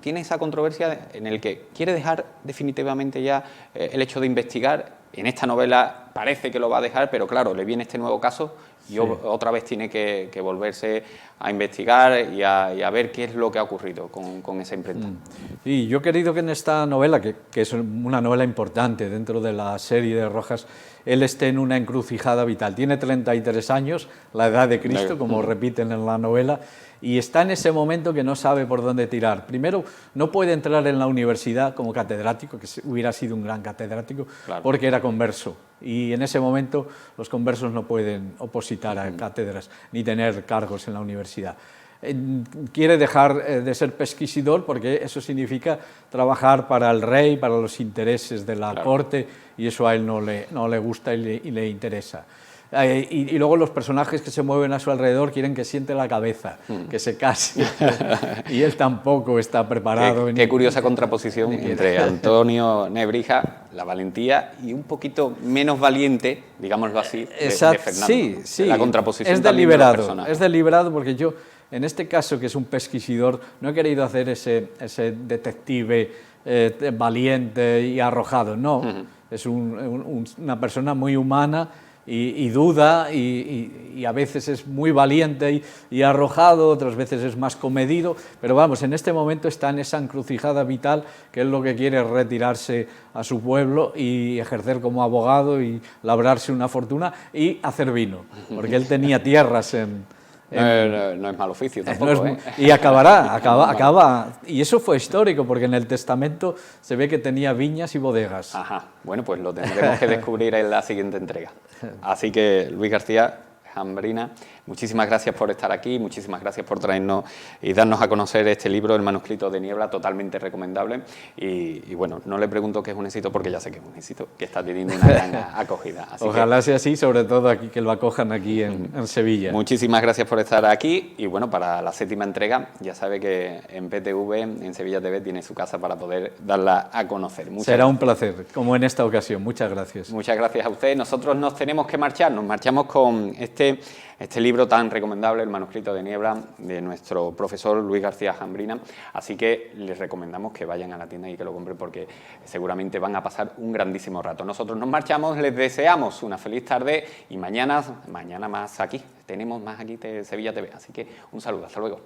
tiene esa controversia en el que quiere dejar definitivamente ya el hecho de investigar? En esta novela parece que lo va a dejar, pero claro, le viene este nuevo caso, y otra vez tiene que volverse a investigar y a ver qué es lo que ha ocurrido con esa imprenta. Sí, yo he querido que en esta novela, que es una novela importante dentro de la serie de Rojas, él esté en una encrucijada vital. Tiene 33 años, la edad de Cristo, como repiten en la novela, y está en ese momento que no sabe por dónde tirar. Primero, no puede entrar en la universidad como catedrático, que hubiera sido un gran catedrático, porque era converso. Y en ese momento los conversos no pueden opositar a cátedras ni tener cargos en la universidad. Quiere dejar de ser pesquisidor, porque eso significa trabajar para el rey, para los intereses de la corte, y eso a él no le gusta y le interesa. Y luego los personajes que se mueven a su alrededor quieren que siente la cabeza, que se case, y él tampoco está preparado. Qué curiosa contraposición entre Antonio Nebrija, la valentía, y un poquito menos valiente, digámoslo así, de Fernando. Sí, la contraposición es también de los personajes. Es deliberado, porque yo En este caso, que es un pesquisidor, no he querido hacer ese detective valiente y arrojado, no. Es una persona muy humana y duda y a veces es muy valiente y arrojado, otras veces es más comedido, pero vamos, en este momento está en esa encrucijada vital que él lo que quiere es retirarse a su pueblo y ejercer como abogado y labrarse una fortuna y hacer vino, porque él tenía tierras no es mal oficio tampoco, y acaba, y eso fue histórico, porque en el testamento se ve que tenía viñas y bodegas. Ajá, bueno, pues lo tendremos que descubrir en la siguiente entrega. Así que, Luis García Jambrina, muchísimas gracias por estar aquí, muchísimas gracias por traernos y darnos a conocer este libro, El manuscrito de Niebla, totalmente recomendable. Y bueno, no le pregunto qué es un éxito porque ya sé que es un éxito, que está teniendo una gran acogida. Así Ojalá sea así, sobre todo aquí, que lo acojan aquí en Sevilla. Muchísimas gracias por estar aquí y bueno, para la 7ª entrega ya sabe que en PTV, en Sevilla TV, tiene su casa para poder darla a conocer. Será un placer, como en esta ocasión. Muchas gracias. Muchas gracias a usted. Nosotros nos tenemos que marchar, nos marchamos con este libro tan recomendable, El manuscrito de Niebla, de nuestro profesor Luis García Jambrina. Así que les recomendamos que vayan a la tienda y que lo compren porque seguramente van a pasar un grandísimo rato. Nosotros nos marchamos, les deseamos una feliz tarde y mañana más aquí. Tenemos más aquí de Sevilla TV. Así que un saludo, hasta luego.